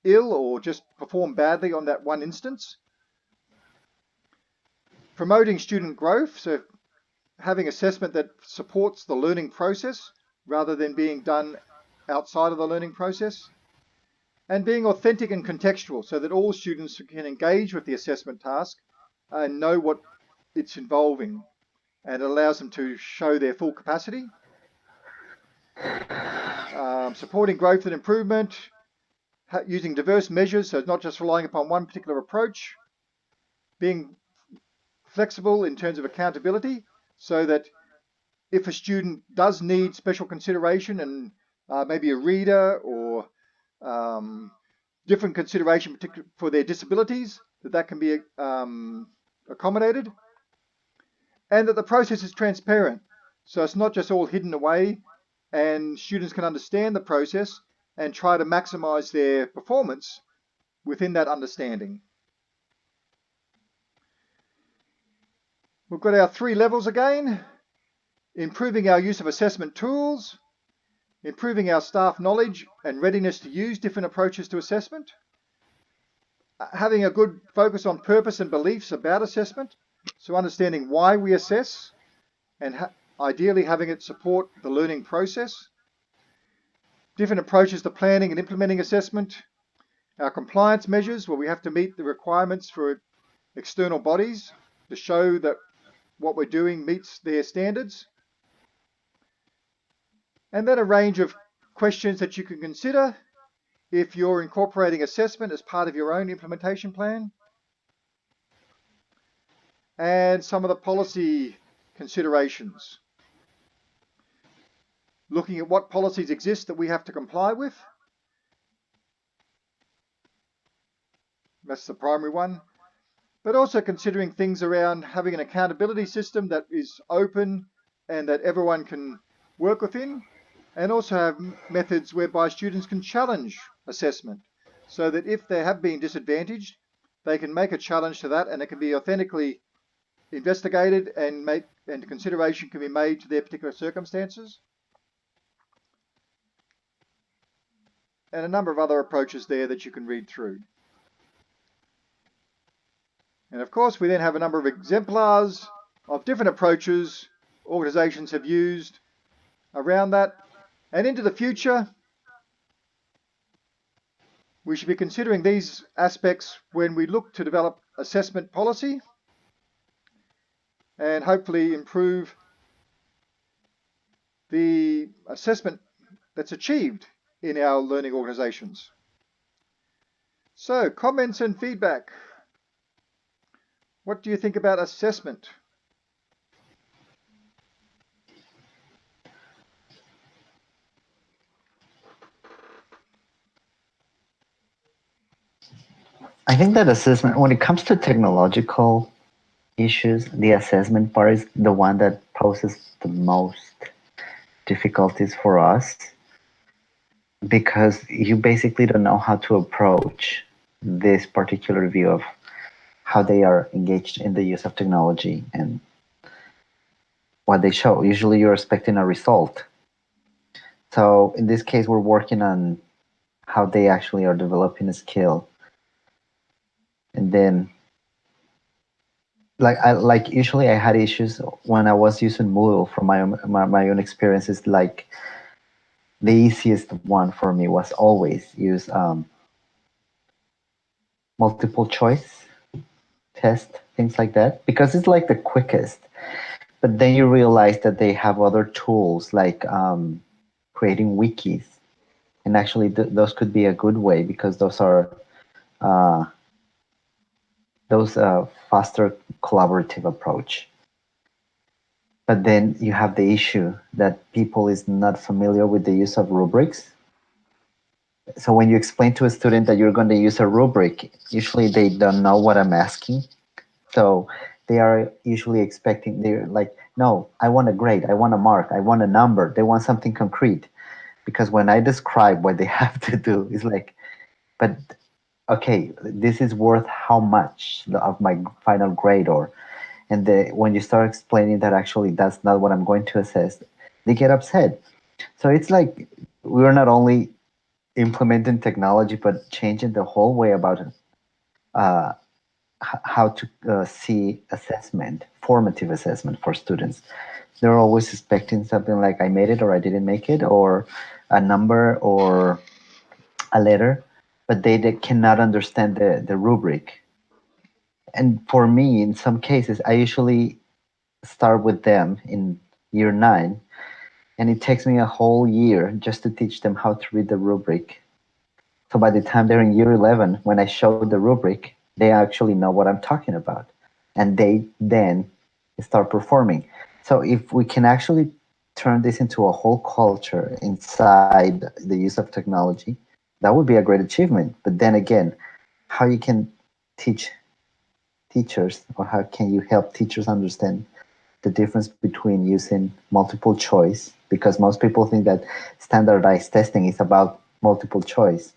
S1: ill or just perform badly on that one instance. Promoting student growth, so having assessment that supports the learning process rather than being done outside of the learning process. And being authentic and contextual so that all students can engage with the assessment task and know what it's involving, and it allows them to show their full capacity. Supporting growth and improvement, using diverse measures, so not just relying upon one particular approach. Being flexible in terms of accountability, so that if a student does need special consideration and maybe a reader or different consideration for their disabilities, that can be accommodated. And that the process is transparent, so it's not just all hidden away, and students can understand the process and try to maximize their performance within that understanding. We've got our 3 levels again. Improving our use of assessment tools, improving our staff knowledge and readiness to use different approaches to assessment, having a good focus on purpose and beliefs about assessment, so understanding why we assess and ideally having it support the learning process, different approaches to planning and implementing assessment, our compliance measures, where we have to meet the requirements for external bodies to show that what we're doing meets their standards, and then a range of questions that you can consider if you're incorporating assessment as part of your own implementation plan, and some of the policy considerations. Looking at what policies exist that we have to comply with. That's the primary one. But also considering things around having an accountability system that is open and that everyone can work within, and also have methods whereby students can challenge assessment so that if they have been disadvantaged, they can make a challenge to that and it can be authentically investigated and consideration can be made to their particular circumstances. And a number of other approaches there that you can read through. And of course, we then have a number of exemplars of different approaches organizations have used around that. And into the future, we should be considering these aspects when we look to develop assessment policy and hopefully improve the assessment that's achieved in our learning organizations. So, comments and feedback. What do you think about assessment?
S2: I think that assessment, when it comes to technological issues, the assessment part is the one that poses the most difficulties for us, because you basically don't know how to approach this particular view of how they are engaged in the use of technology and what they show. Usually you're expecting a result. So in this case, we're working on how they actually are developing a skill. And then usually I had issues when I was using Moodle from my own experiences. Like the easiest one for me was always use multiple choice test, things like that, because it's like the quickest. But then you realize that they have other tools like creating wikis, and actually those could be a good way because those are faster collaborative approach. But then you have the issue that people is not familiar with the use of rubrics. So when you explain to a student that you're going to use a rubric, usually they don't know what I'm asking. So they are usually expecting, they're like, no, I want a grade, I want a mark, I want a number. They want something concrete. Because when I describe what they have to do, it's like, but okay, this is worth how much of my final grade, when you start explaining that actually that's not what I'm going to assess, they get upset. So it's like we're not only implementing technology, but changing the whole way about how to see assessment, formative assessment for students. They're always expecting something like I made it or I didn't make it, or a number or a letter, but they cannot understand the rubric. And for me, in some cases, I usually start with them in year 9, and it takes me a whole year just to teach them how to read the rubric. So by the time they're in year 11, when I show the rubric, they actually know what I'm talking about, and they then start performing. So if we can actually turn this into a whole culture inside the use of technology, that would be a great achievement. But then again, how you can teach teachers, or how can you help teachers understand the difference between using multiple choice, because most people think that standardized testing is about multiple choice,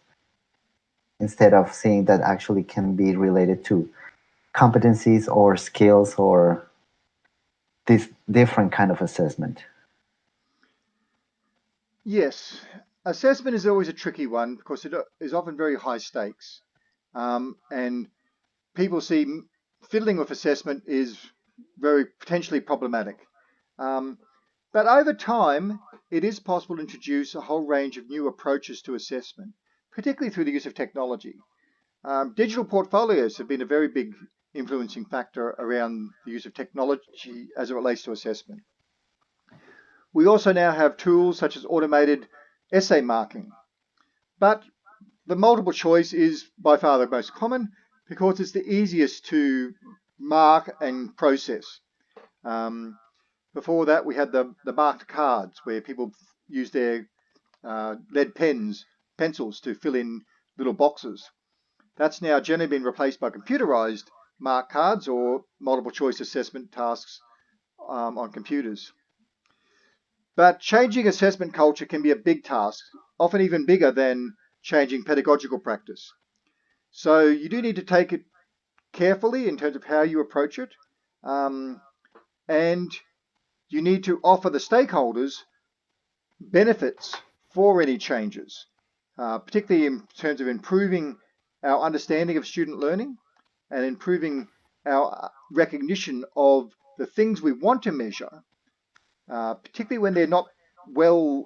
S2: instead of seeing that actually can be related to competencies or skills or this different kind of assessment.
S1: Yes, assessment is always a tricky one because it is often very high stakes. And people see fiddling with assessment is very potentially problematic. But over time, it is possible to introduce a whole range of new approaches to assessment, particularly through the use of technology. Digital portfolios have been a very big influencing factor around the use of technology as it relates to assessment. We also now have tools such as automated essay marking, but the multiple choice is by far the most common because it's the easiest to mark and process. Before that, we had the marked cards where people used their lead pencils to fill in little boxes. That's now generally been replaced by computerized mark cards or multiple choice assessment tasks on computers. But changing assessment culture can be a big task, often even bigger than changing pedagogical practice. So you do need to take it carefully in terms of how you approach it. And you need to offer the stakeholders benefits for any changes, particularly in terms of improving our understanding of student learning and improving our recognition of the things we want to measure, particularly when they're not well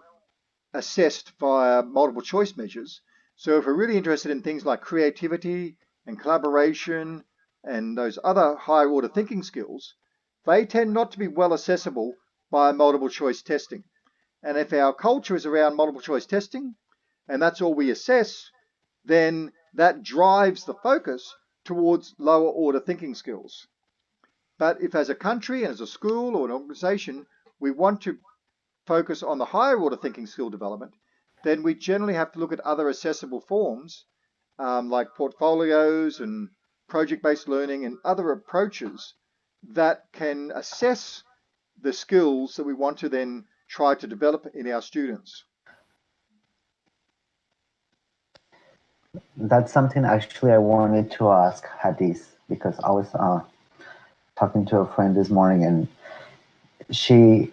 S1: assessed via multiple choice measures. So if we're really interested in things like creativity and collaboration and those other higher order thinking skills, they tend not to be well accessible by multiple choice testing. And if our culture is around multiple choice testing, and that's all we assess, then that drives the focus towards lower order thinking skills. But if as a country and as a school or an organization, we want to focus on the higher order thinking skill development, then we generally have to look at other accessible forms like portfolios and project-based learning and other approaches that can assess the skills that we want to then try to develop in our students.
S2: That's something actually I wanted to ask Hadis, because I was talking to a friend this morning, and she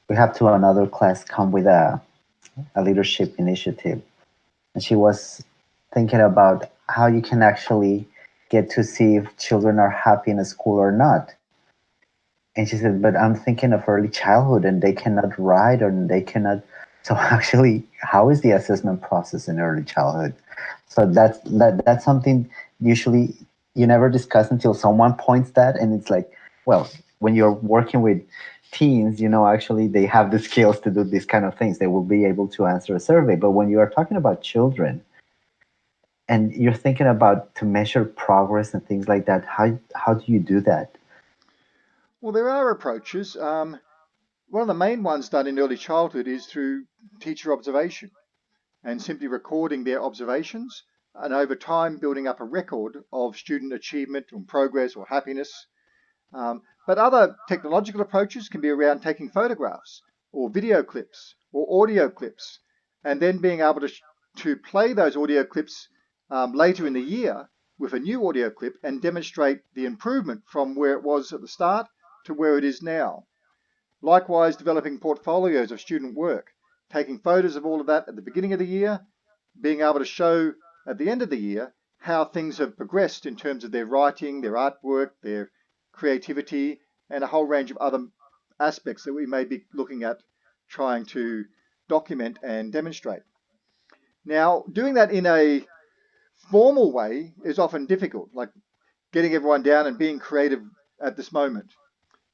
S2: we have to another class come with a leadership initiative, and she was thinking about how you can actually get to see if children are happy in a school or not. And she said, but I'm thinking of early childhood and they cannot write or they cannot. So actually, how is the assessment process in early childhood? So that's something usually you never discuss until someone points that, and it's like, well, when you're working with teens, actually they have the skills to do these kind of things. They will be able to answer a survey. But when you are talking about children and you're thinking about to measure progress and things like that, how do you do that?
S1: Well, there are approaches. One of the main ones done in early childhood is through teacher observation and simply recording their observations and over time building up a record of student achievement and progress or happiness. But other technological approaches can be around taking photographs or video clips or audio clips and then being able to play those audio clips later in the year with a new audio clip and demonstrate the improvement from where it was at the start to where it is now. Likewise, developing portfolios of student work, taking photos of all of that at the beginning of the year, being able to show at the end of the year how things have progressed in terms of their writing, their artwork, their creativity, and a whole range of other aspects that we may be looking at trying to document and demonstrate. Now, doing that in a formal way is often difficult, like getting everyone down and being creative at this moment.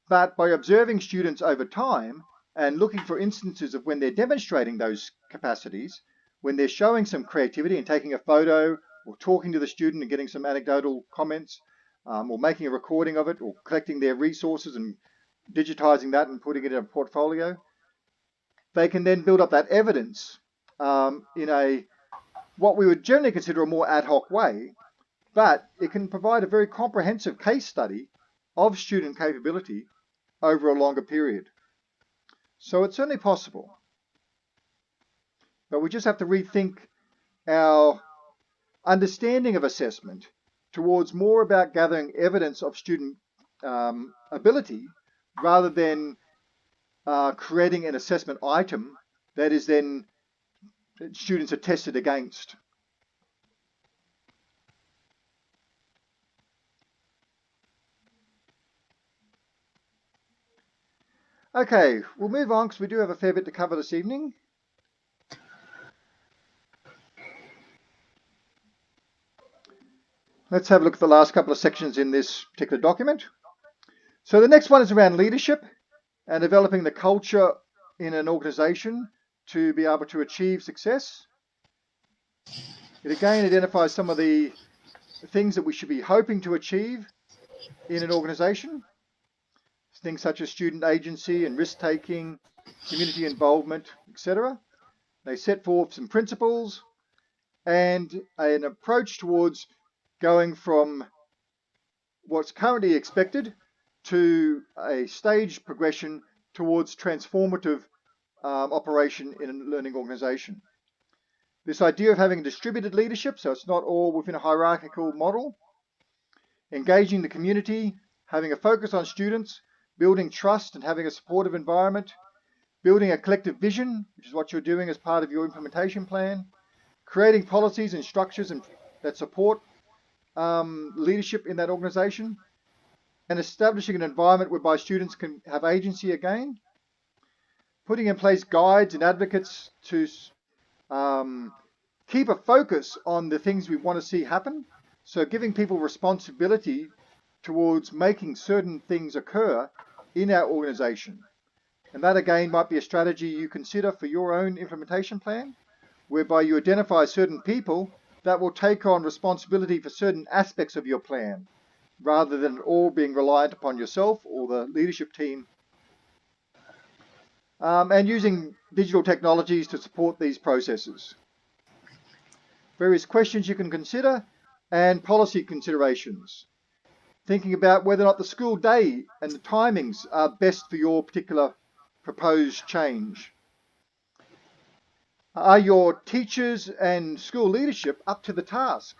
S1: But by observing students over time and looking for instances of when they're demonstrating those capacities, when they're showing some creativity and taking a photo or talking to the student and getting some anecdotal comments, or making a recording of it or collecting their resources and digitizing that and putting it in a portfolio, they can then build up that evidence in a what we would generally consider a more ad hoc way, but it can provide a very comprehensive case study of student capability over a longer period. So it's certainly possible. But we just have to rethink our understanding of assessment towards more about gathering evidence of student ability rather than creating an assessment item that is then students are tested against. Okay, we'll move on because we do have a fair bit to cover this evening. Let's have a look at the last couple of sections in this particular document. So the next one is around leadership and developing the culture in an organization to be able to achieve success. It again identifies some of the things that we should be hoping to achieve in an organization. Things such as student agency and risk-taking, community involvement, etc. They set forth some principles and an approach towards going from what's currently expected to a staged progression towards transformative operation in a learning organization. This idea of having distributed leadership, so it's not all within a hierarchical model, engaging the community, having a focus on students, building trust and having a supportive environment, building a collective vision, which is what you're doing as part of your implementation plan, creating policies and structures that support leadership in that organization, and establishing an environment whereby students can have agency again, putting in place guides and advocates to keep a focus on the things we want to see happen. So giving people responsibility towards making certain things occur in our organization. And that again might be a strategy you consider for your own implementation plan, whereby you identify certain people that will take on responsibility for certain aspects of your plan, rather than all being reliant upon yourself or the leadership team. And using digital technologies to support these processes. Various questions you can consider and policy considerations. Thinking about whether or not the school day and the timings are best for your particular proposed change. Are your teachers and school leadership up to the task?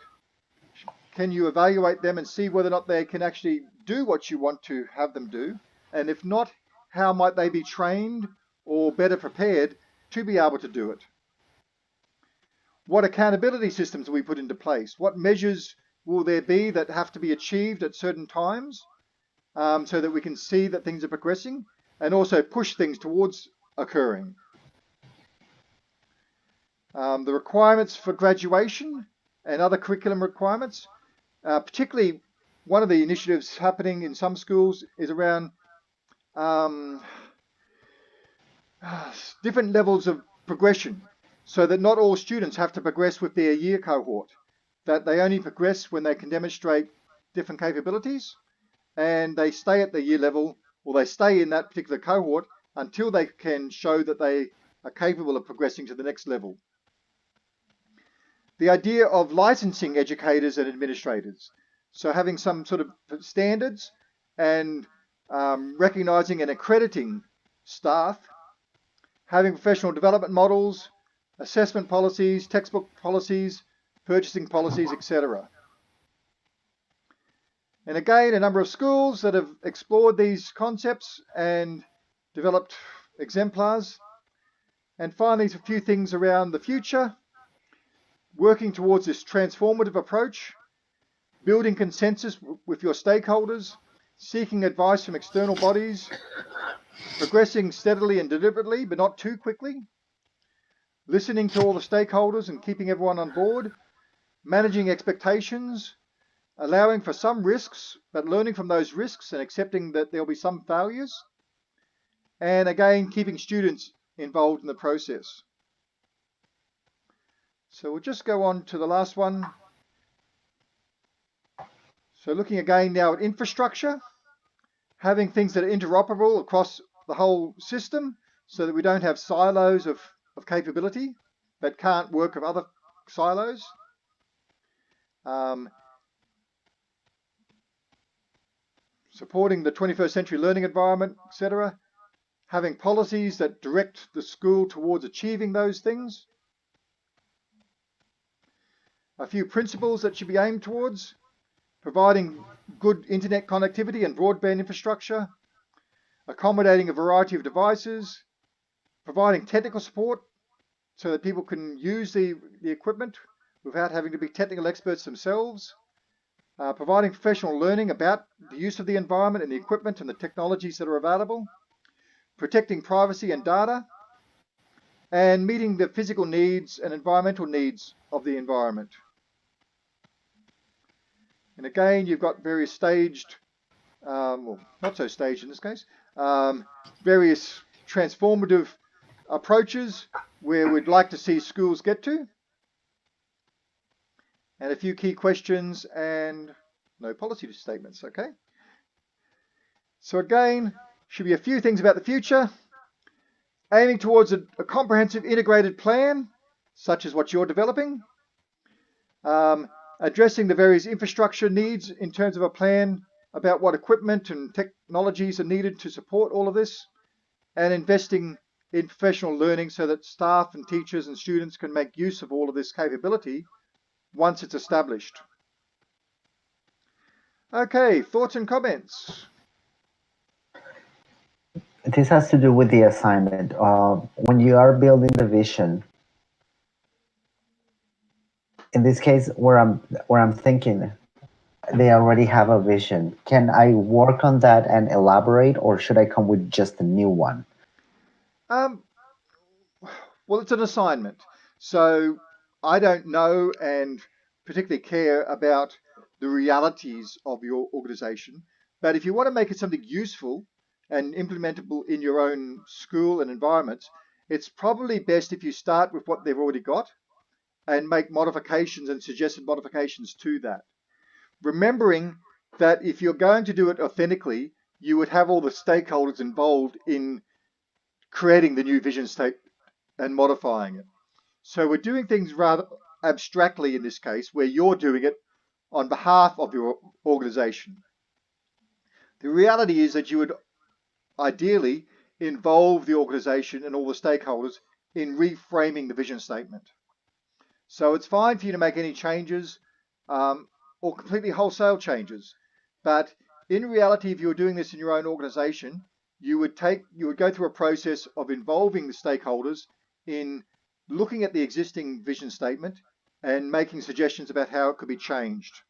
S1: Can you evaluate them and see whether or not they can actually do what you want to have them do? And if not, how might they be trained or better prepared to be able to do it? What accountability systems will we put into place? What measures will there be that have to be achieved at certain times so that we can see that things are progressing and also push things towards occurring? The requirements for graduation and other curriculum requirements, particularly one of the initiatives happening in some schools is around different levels of progression, so that not all students have to progress with their year cohort, that they only progress when they can demonstrate different capabilities, and they stay at the year level, or they stay in that particular cohort until they can show that they are capable of progressing to the next level. The idea of licensing educators and administrators, so having some sort of standards and recognizing and accrediting staff, having professional development models, assessment policies, textbook policies, purchasing policies, etc. And again, a number of schools that have explored these concepts and developed exemplars. And finally, a few things around the future, working towards this transformative approach, building consensus with your stakeholders, seeking advice from external bodies, progressing steadily and deliberately, but not too quickly, listening to all the stakeholders and keeping everyone on board, managing expectations, allowing for some risks, but learning from those risks and accepting that there'll be some failures, and again, keeping students involved in the process. So we'll just go on to the last one. So looking again now at infrastructure, having things that are interoperable across the whole system so that we don't have silos of capability that can't work with other silos. Supporting the 21st century learning environment, etc. Having policies that direct the school towards achieving those things. A few principles that should be aimed towards: providing good internet connectivity and broadband infrastructure, accommodating a variety of devices, providing technical support so that people can use the equipment without having to be technical experts themselves, providing professional learning about the use of the environment and the equipment and the technologies that are available, protecting privacy and data, and meeting the physical needs and environmental needs of the environment. And again, you've got various staged, well, not so staged in this case, various transformative approaches where we'd like to see schools get to, and a few key questions and no policy statements, okay? So again, should be a few things about the future, aiming towards a comprehensive integrated plan, such as what you're developing, addressing the various infrastructure needs in terms of a plan about what equipment and technologies are needed to support all of this, and investing in professional learning so that staff and teachers and students can make use of all of this capability once it's established. Okay, thoughts and comments?
S2: This has to do with the assignment. When you are building the vision, in this case, where I'm thinking, they already have a vision. Can I work on that and elaborate, or should I come with just a new one?
S1: Well, it's an assignment, so I don't know and particularly care about the realities of your organization. But if you want to make it something useful and implementable in your own school and environment, it's probably best if you start with what they've already got and make modifications and suggested modifications to that. Remembering that if you're going to do it authentically, you would have all the stakeholders involved in creating the new vision state and modifying it. So we're doing things rather abstractly in this case, where you're doing it on behalf of your organization. The reality is that you would ideally involve the organization and all the stakeholders in reframing the vision statement. So it's fine for you to make any changes or completely wholesale changes. But in reality, if you were doing this in your own organization, you would go through a process of involving the stakeholders in looking at the existing vision statement and making suggestions about how it could be changed.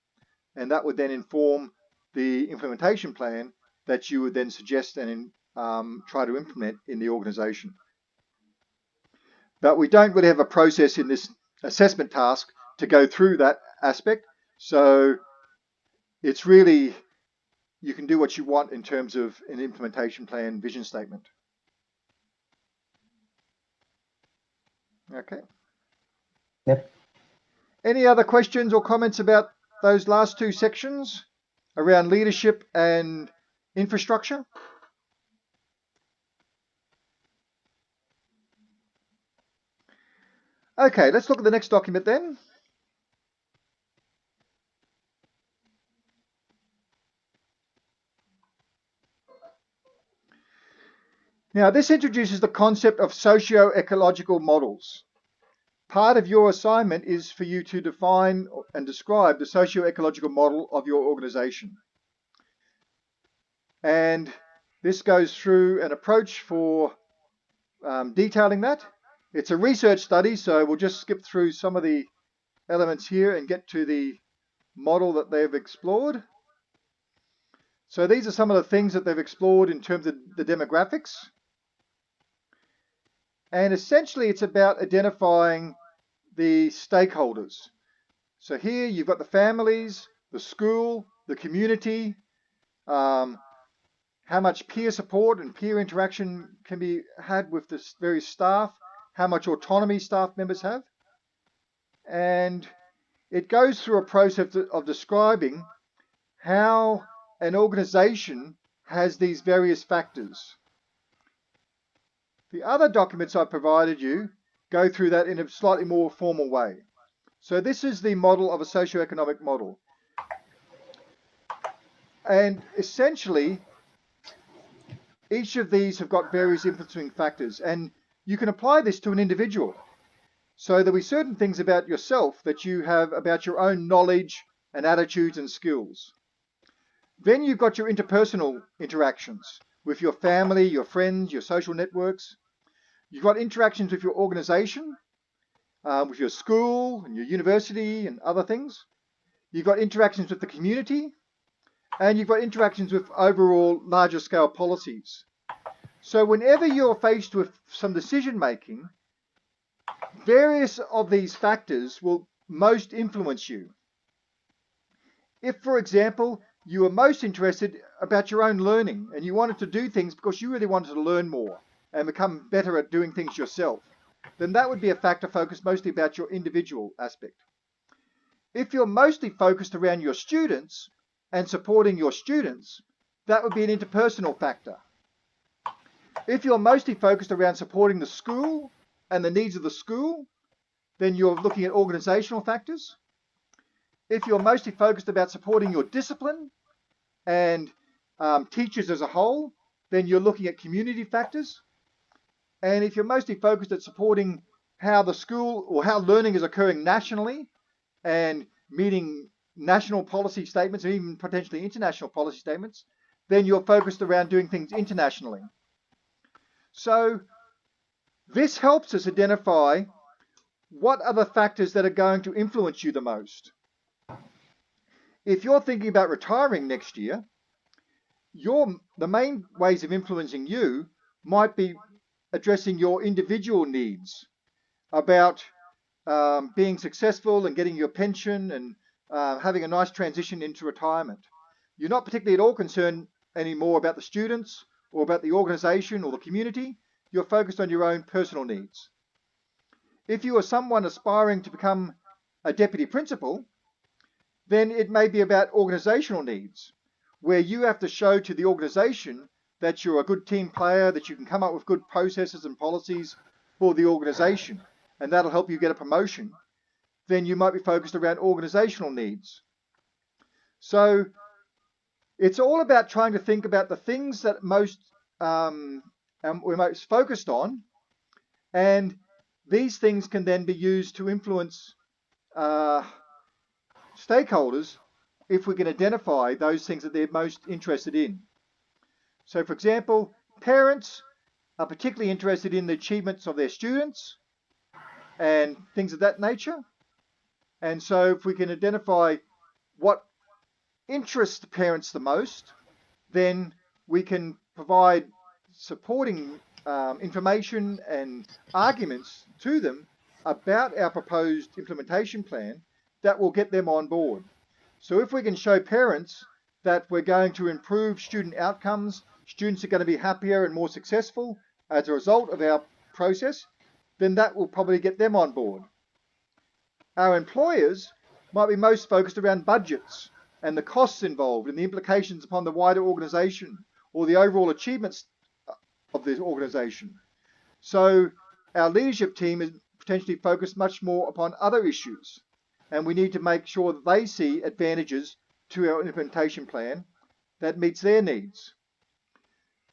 S1: And that would then inform the implementation plan that you would then suggest and try to implement in the organization. But we don't really have a process in this assessment task to go through that aspect. So it's really, you can do what you want in terms of an implementation plan vision statement. Okay.
S2: Yep.
S1: Any other questions or comments about those last two sections around leadership and infrastructure? Okay, let's look at the next document then. Now, this introduces the concept of socio-ecological models. Part of your assignment is for you to define and describe the socio-ecological model of your organization. And this goes through an approach for detailing that. It's a research study, so we'll just skip through some of the elements here and get to the model that they've explored. So these are some of the things that they've explored in terms of the demographics. And essentially it's about identifying the stakeholders. So here you've got the families, the school, the community, how much peer support and peer interaction can be had with the various staff, how much autonomy staff members have. And it goes through a process of describing how an organization has these various factors. The other documents I provided you go through that in a slightly more formal way. So this is the model of a socioeconomic model. And essentially, each of these have got various influencing factors, and you can apply this to an individual. So there'll be certain things about yourself that you have about your own knowledge and attitudes and skills. Then you've got your interpersonal interactions with your family, your friends, your social networks. You've got interactions with your organization, with your school and your university and other things. You've got interactions with the community, and you've got interactions with overall larger scale policies. So whenever you're faced with some decision making, various of these factors will most influence you. If, for example, you were most interested about your own learning and you wanted to do things because you really wanted to learn more and become better at doing things yourself, then that would be a factor focused mostly about your individual aspect. If you're mostly focused around your students and supporting your students, that would be an interpersonal factor. If you're mostly focused around supporting the school and the needs of the school, then you're looking at organizational factors. If you're mostly focused about supporting your discipline and teachers as a whole, then you're looking at community factors. And if you're mostly focused at supporting how the school or how learning is occurring nationally and meeting national policy statements or even potentially international policy statements, then you're focused around doing things internationally. So this helps us identify what are the factors that are going to influence you the most. If you're thinking about retiring next year, the main ways of influencing you might be addressing your individual needs about being successful and getting your pension and having a nice transition into retirement. You're not particularly at all concerned anymore about the students or about the organization or the community. You're focused on your own personal needs. If you are someone aspiring to become a deputy principal, then it may be about organizational needs, where you have to show to the organization that you're a good team player, that you can come up with good processes and policies for the organization, and that'll help you get a promotion. Then you might be focused around organizational needs. So it's all about trying to think about the things that we're most focused on, and these things can then be used to influence stakeholders if we can identify those things that they're most interested in. So, for example, parents are particularly interested in the achievements of their students and things of that nature. And so if we can identify what interests parents the most, then we can provide supporting information and arguments to them about our proposed implementation plan that will get them on board. So if we can show parents that we're going to improve student outcomes, students are going to be happier and more successful as a result of our process, then that will probably get them on board. Our employers might be most focused around budgets and the costs involved and the implications upon the wider organization or the overall achievements of the organization. So our leadership team is potentially focused much more upon other issues, and we need to make sure that they see advantages to our implementation plan that meets their needs.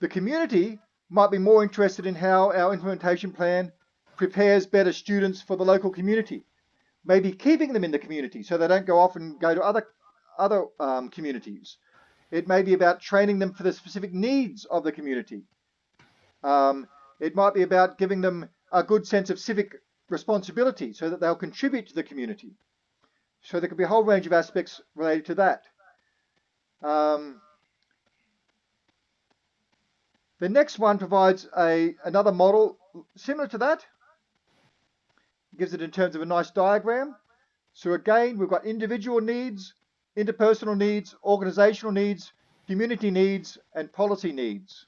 S1: The community might be more interested in how our implementation plan prepares better students for the local community, maybe keeping them in the community so they don't go off and go to other communities. It may be about training them for the specific needs of the community. It might be about giving them a good sense of civic responsibility so that they'll contribute to the community. So there could be a whole range of aspects related to that. The next one provides another model similar to that. It gives it in terms of a nice diagram. So again, we've got individual needs, interpersonal needs, organizational needs, community needs, and policy needs.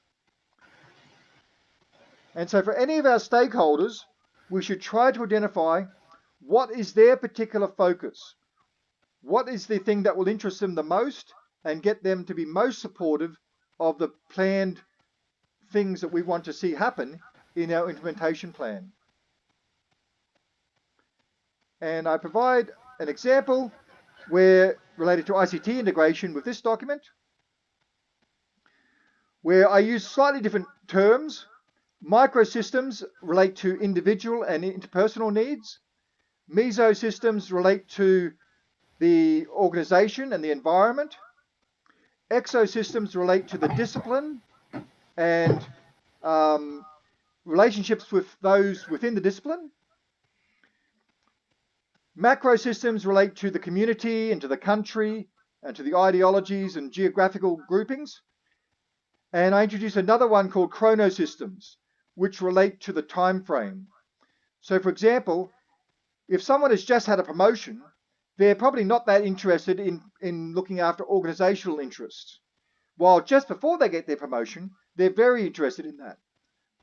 S1: And so for any of our stakeholders, we should try to identify what is their particular focus. What is the thing that will interest them the most and get them to be most supportive of the planned things that we want to see happen in our implementation plan. And I provide an example where related to ICT integration with this document, where I use slightly different terms. Microsystems relate to individual and interpersonal needs. Mesosystems relate to the organization and the environment. Exosystems relate to the discipline and relationships with those within the discipline. Macrosystems relate to the community and to the country and to the ideologies and geographical groupings. And I introduced another one called chronosystems, which relate to the time frame. So for example, if someone has just had a promotion, they're probably not that interested in looking after organizational interests. While just before they get their promotion, they're very interested in that.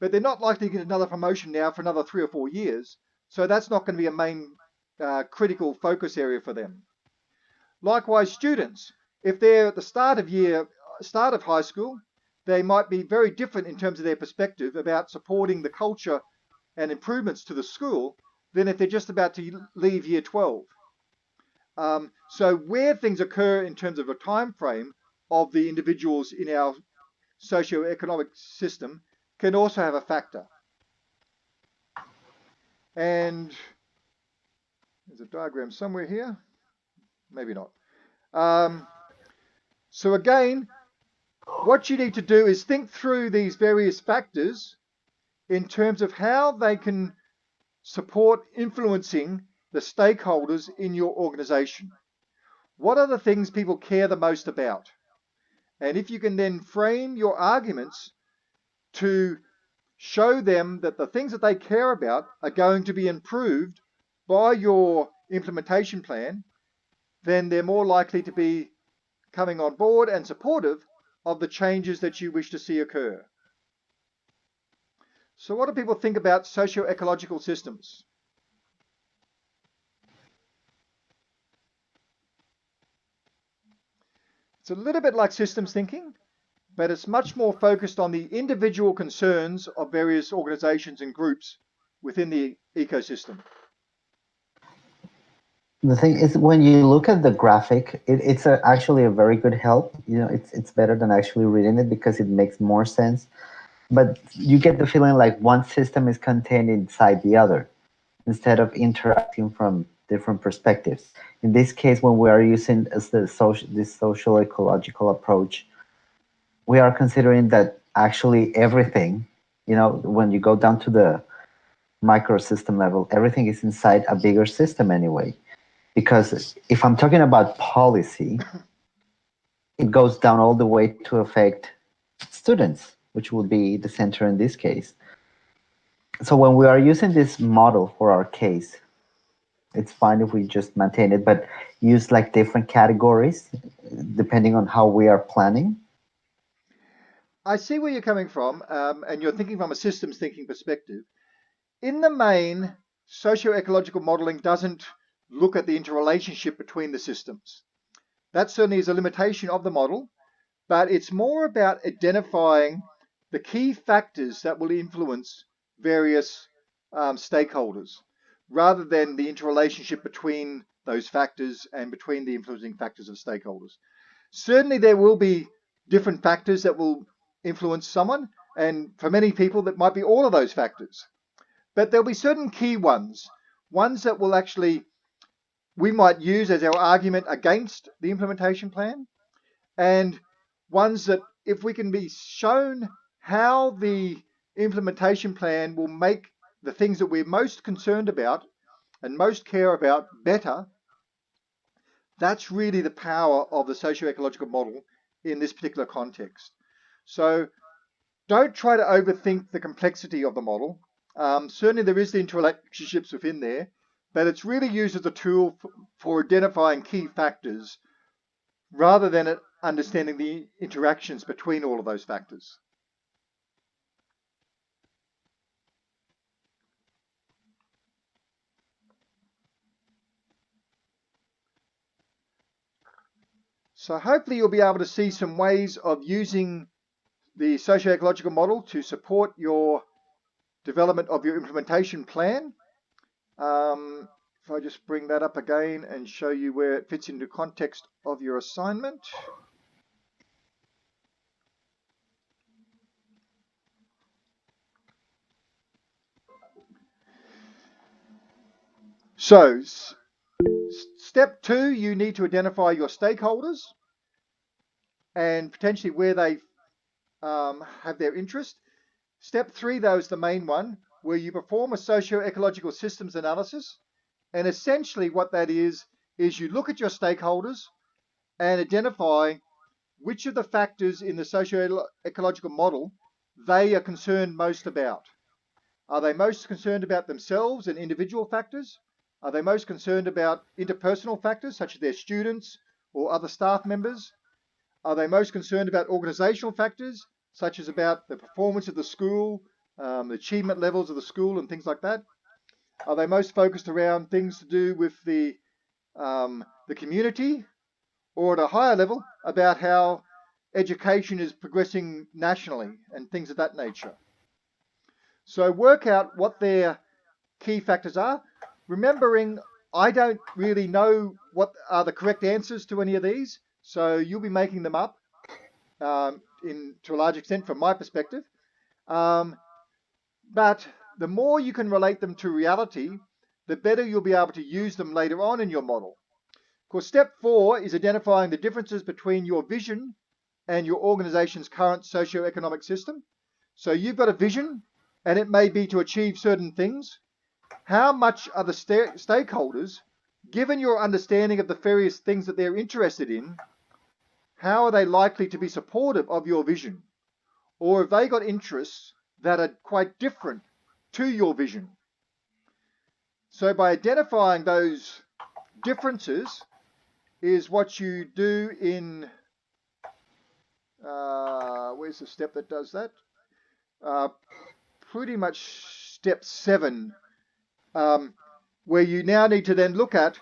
S1: But they're not likely to get another promotion now for another 3 or 4 years. So that's not going to be a main critical focus area for them. Likewise, students, if they're at the start of high school, they might be very different in terms of their perspective about supporting the culture and improvements to the school than if they're just about to leave year 12. So where things occur in terms of a time frame of the individuals in our socio-economic system can also have a factor. And there's a diagram somewhere here. Maybe not. So again, what you need to do is think through these various factors in terms of how they can support influencing the stakeholders in your organization. What are the things people care the most about? And if you can then frame your arguments to show them that the things that they care about are going to be improved by your implementation plan, then they're more likely to be coming on board and supportive of the changes that you wish to see occur. So what do people think about socio-ecological systems? It's a little bit like systems thinking, but it's much more focused on the individual concerns of various organizations and groups within the ecosystem.
S2: The thing is, when you look at the graphic, it's actually a very good help. You know, it's better than actually reading it because it makes more sense. But you get the feeling like one system is contained inside the other instead of interacting from different perspectives. In this case, when we are using this social ecological approach, we are considering that actually everything, you know, when you go down to the microsystem level, everything is inside a bigger system anyway. Because if I'm talking about policy, it goes down all the way to affect students, which would be the center in this case. So when we are using this model for our case, it's fine if we just maintain it, but use like different categories depending on how we are planning.
S1: I see where you're coming from, and you're thinking from a systems thinking perspective. In the main, socio-ecological modeling doesn't look at the interrelationship between the systems. That certainly is a limitation of the model, but it's more about identifying the key factors that will influence various stakeholders, rather than the interrelationship between those factors and between the influencing factors of stakeholders. Certainly there will be different factors that will influence someone, and for many people that might be all of those factors. But there'll be certain key ones that will actually we might use as our argument against the implementation plan, and ones that if we can be shown how the implementation plan will make the things that we're most concerned about and most care about better, that's really the power of the socio-ecological model in this particular context. So don't try to overthink the complexity of the model. Certainly there is the interrelationships within there, but it's really used as a tool for identifying key factors rather than understanding the interactions between all of those factors. So hopefully you'll be able to see some ways of using the socio-ecological model to support your development of your implementation plan. If I just bring that up again and show you where it fits into context of your assignment. So step 2, you need to identify your stakeholders and potentially where they have their interest. Step 3, though, is the main one, where you perform a socio-ecological systems analysis. And essentially what that is you look at your stakeholders and identify which of the factors in the socio-ecological model they are concerned most about. Are they most concerned about themselves and individual factors? Are they most concerned about interpersonal factors, such as their students or other staff members? Are they most concerned about organizational factors, such as about the performance of the school, the achievement levels of the school and things like that? Are they most focused around things to do with the community, or at a higher level about how education is progressing nationally and things of that nature? So work out what their key factors are, remembering I don't really know what are the correct answers to any of these, so you'll be making them up to a large extent from my perspective. But the more you can relate them to reality, the better you'll be able to use them later on in your model. Of course, step 4 is identifying the differences between your vision and your organization's current socio-economic system. So you've got a vision, and it may be to achieve certain things. How much are the stakeholders, given your understanding of the various things that they're interested in, how are they likely to be supportive of your vision? Or have they got interests that are quite different to your vision? So by identifying those differences is what you do in, where's the step that does that? Pretty much step 7, where you now need to then look at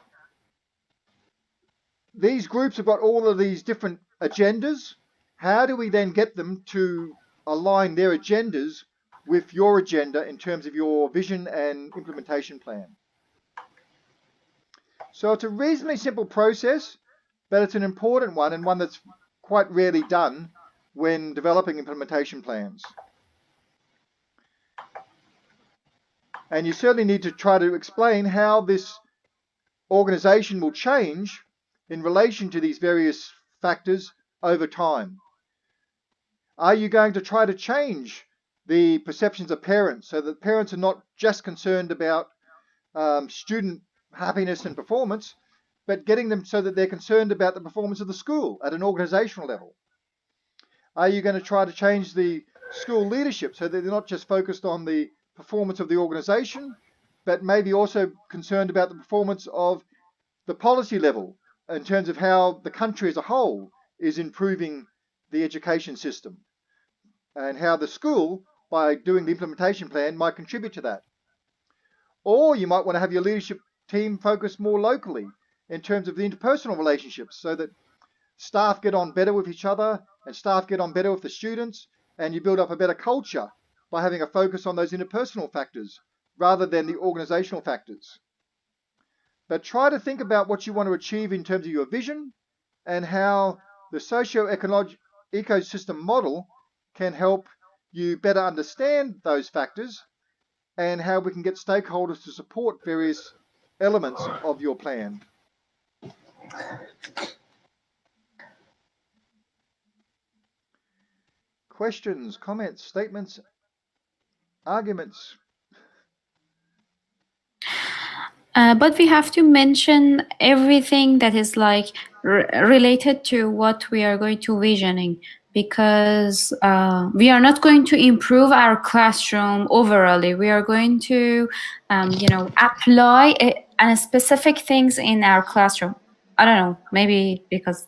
S1: these groups have got all of these different agendas. How do we then get them to align their agendas with your agenda in terms of your vision and implementation plan? So it's a reasonably simple process, but it's an important one, and one that's quite rarely done when developing implementation plans. And you certainly need to try to explain how this organization will change in relation to these various factors over time. Are you going to try to change the perceptions of parents so that parents are not just concerned about student happiness and performance, but getting them so that they're concerned about the performance of the school at an organizational level? Are you going to try to change the school leadership so that they're not just focused on the performance of the organization, but maybe also concerned about the performance of the policy level in terms of how the country as a whole is improving the education system, and how the school, by doing the implementation plan, might contribute to that? Or you might want to have your leadership team focus more locally in terms of the interpersonal relationships, so that staff get on better with each other and staff get on better with the students, and you build up a better culture by having a focus on those interpersonal factors rather than the organizational factors. But try to think about what you want to achieve in terms of your vision, and how the socio-ecosystem model can help you better understand those factors, and how we can get stakeholders to support various elements of your plan. Questions, comments, statements, arguments?
S3: But we have to mention everything that is like related to what we are going to visioning, because we are not going to improve our classroom overally. We are going to, apply specific things in our classroom. I don't know, maybe because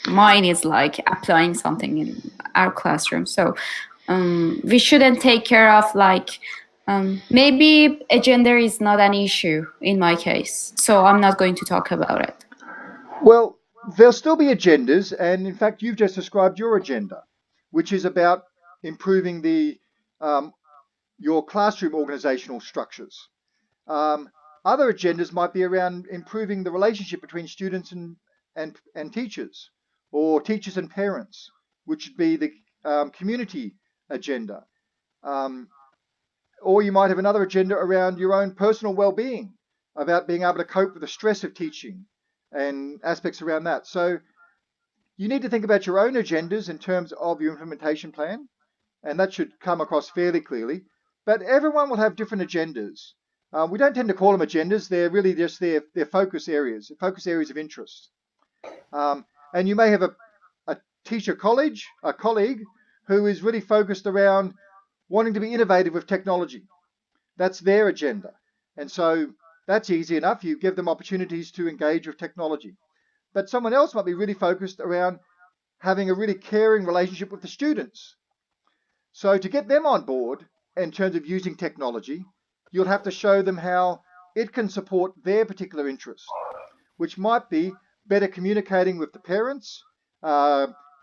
S3: mine is like applying something in our classroom. So we shouldn't take care of like, maybe a gender is not an issue in my case, so I'm not going to talk about it.
S1: Well, there'll still be agendas, and in fact, you've just described your agenda, which is about improving the your classroom organizational structures. Other agendas might be around improving the relationship between students and teachers, or teachers and parents, which would be the community agenda. Or you might have another agenda around your own personal well-being, about being able to cope with the stress of teaching and aspects around that. So you need to think about your own agendas in terms of your implementation plan, and that should come across fairly clearly. But everyone will have different agendas. We don't tend to call them agendas. They're really just their focus areas of interest. And you may have a teacher a colleague who is really focused around wanting to be innovative with technology. That's their agenda. And so that's easy enough. You give them opportunities to engage with technology. But someone else might be really focused around having a really caring relationship with the students. So to get them on board in terms of using technology, you'll have to show them how it can support their particular interests, which might be better communicating with the parents,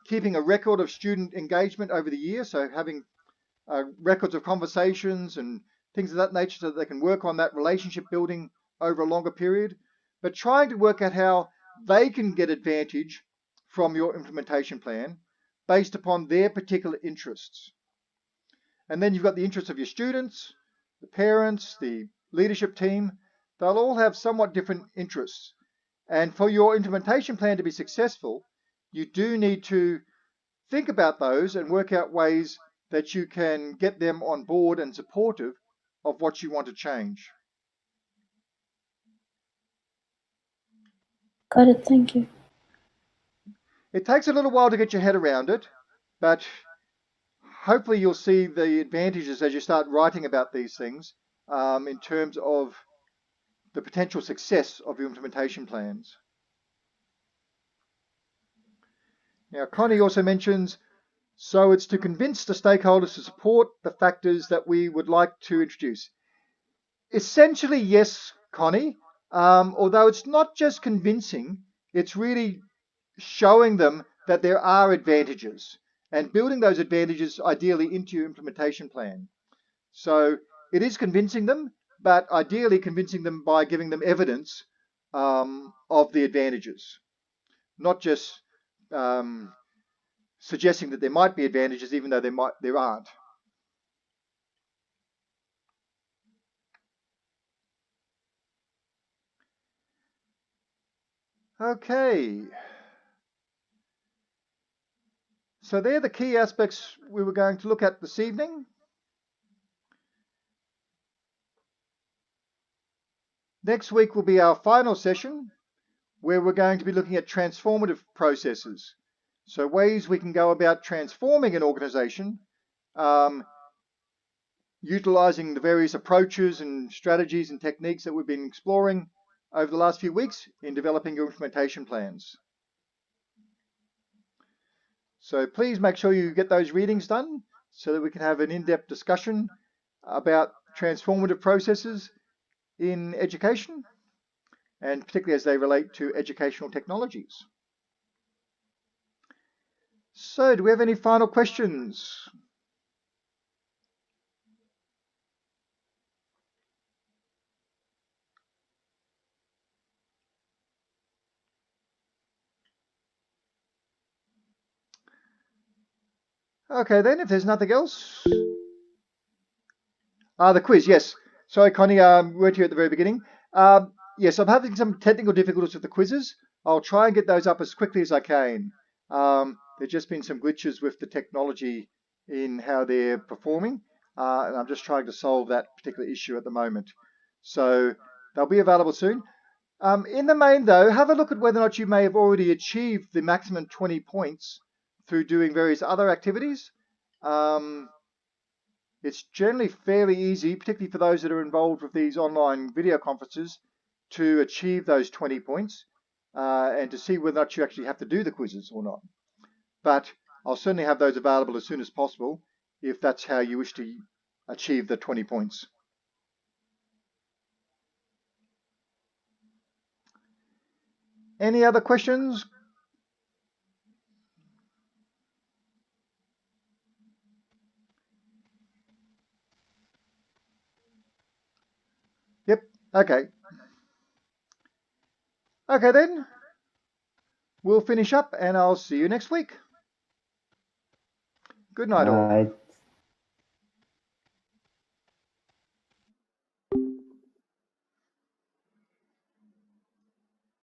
S1: keeping a record of student engagement over the year, so having records of conversations and things of that nature so that they can work on that relationship building over a longer period, but trying to work out how they can get advantage from your implementation plan based upon their particular interests. And then you've got the interests of your students, the parents, the leadership team. They'll all have somewhat different interests. And for your implementation plan to be successful, you do need to think about those and work out ways that you can get them on board and supportive of what you want to change.
S3: Got it, thank you.
S1: It takes a little while to get your head around it, but hopefully you'll see the advantages as you start writing about these things in terms of the potential success of your implementation plans. Now, Connie also mentions, so it's to convince the stakeholders to support the factors that we would like to introduce. Essentially, yes, Connie, although it's not just convincing, it's really showing them that there are advantages and building those advantages ideally into your implementation plan. So it is convincing them, but ideally convincing them by giving them evidence of the advantages, not just suggesting that there might be advantages even though there aren't. Okay. So they're the key aspects we were going to look at this evening. Next week will be our final session where we're going to be looking at transformative processes. So ways we can go about transforming an organization, utilizing the various approaches and strategies and techniques that we've been exploring over the last few weeks in developing your implementation plans. So please make sure you get those readings done so that we can have an in-depth discussion about transformative processes in education, and particularly as they relate to educational technologies. So do we have any final questions? Okay then, if there's nothing else. The quiz, yes. Sorry, Connie, we weren't here at the very beginning. Yes, I'm having some technical difficulties with the quizzes. I'll try and get those up as quickly as I can. There's just been some glitches with the technology in how they're performing, and I'm just trying to solve that particular issue at the moment. So they'll be available soon. In the main, though, have a look at whether or not you may have already achieved the maximum 20 points through doing various other activities. It's generally fairly easy, particularly for those that are involved with these online video conferences, to achieve those 20 points and to see whether or not you actually have to do the quizzes or not. But I'll certainly have those available as soon as possible if that's how you wish to achieve the 20 points. Any other questions? Yep, okay. Okay then, we'll finish up and I'll see you next week. Good night all.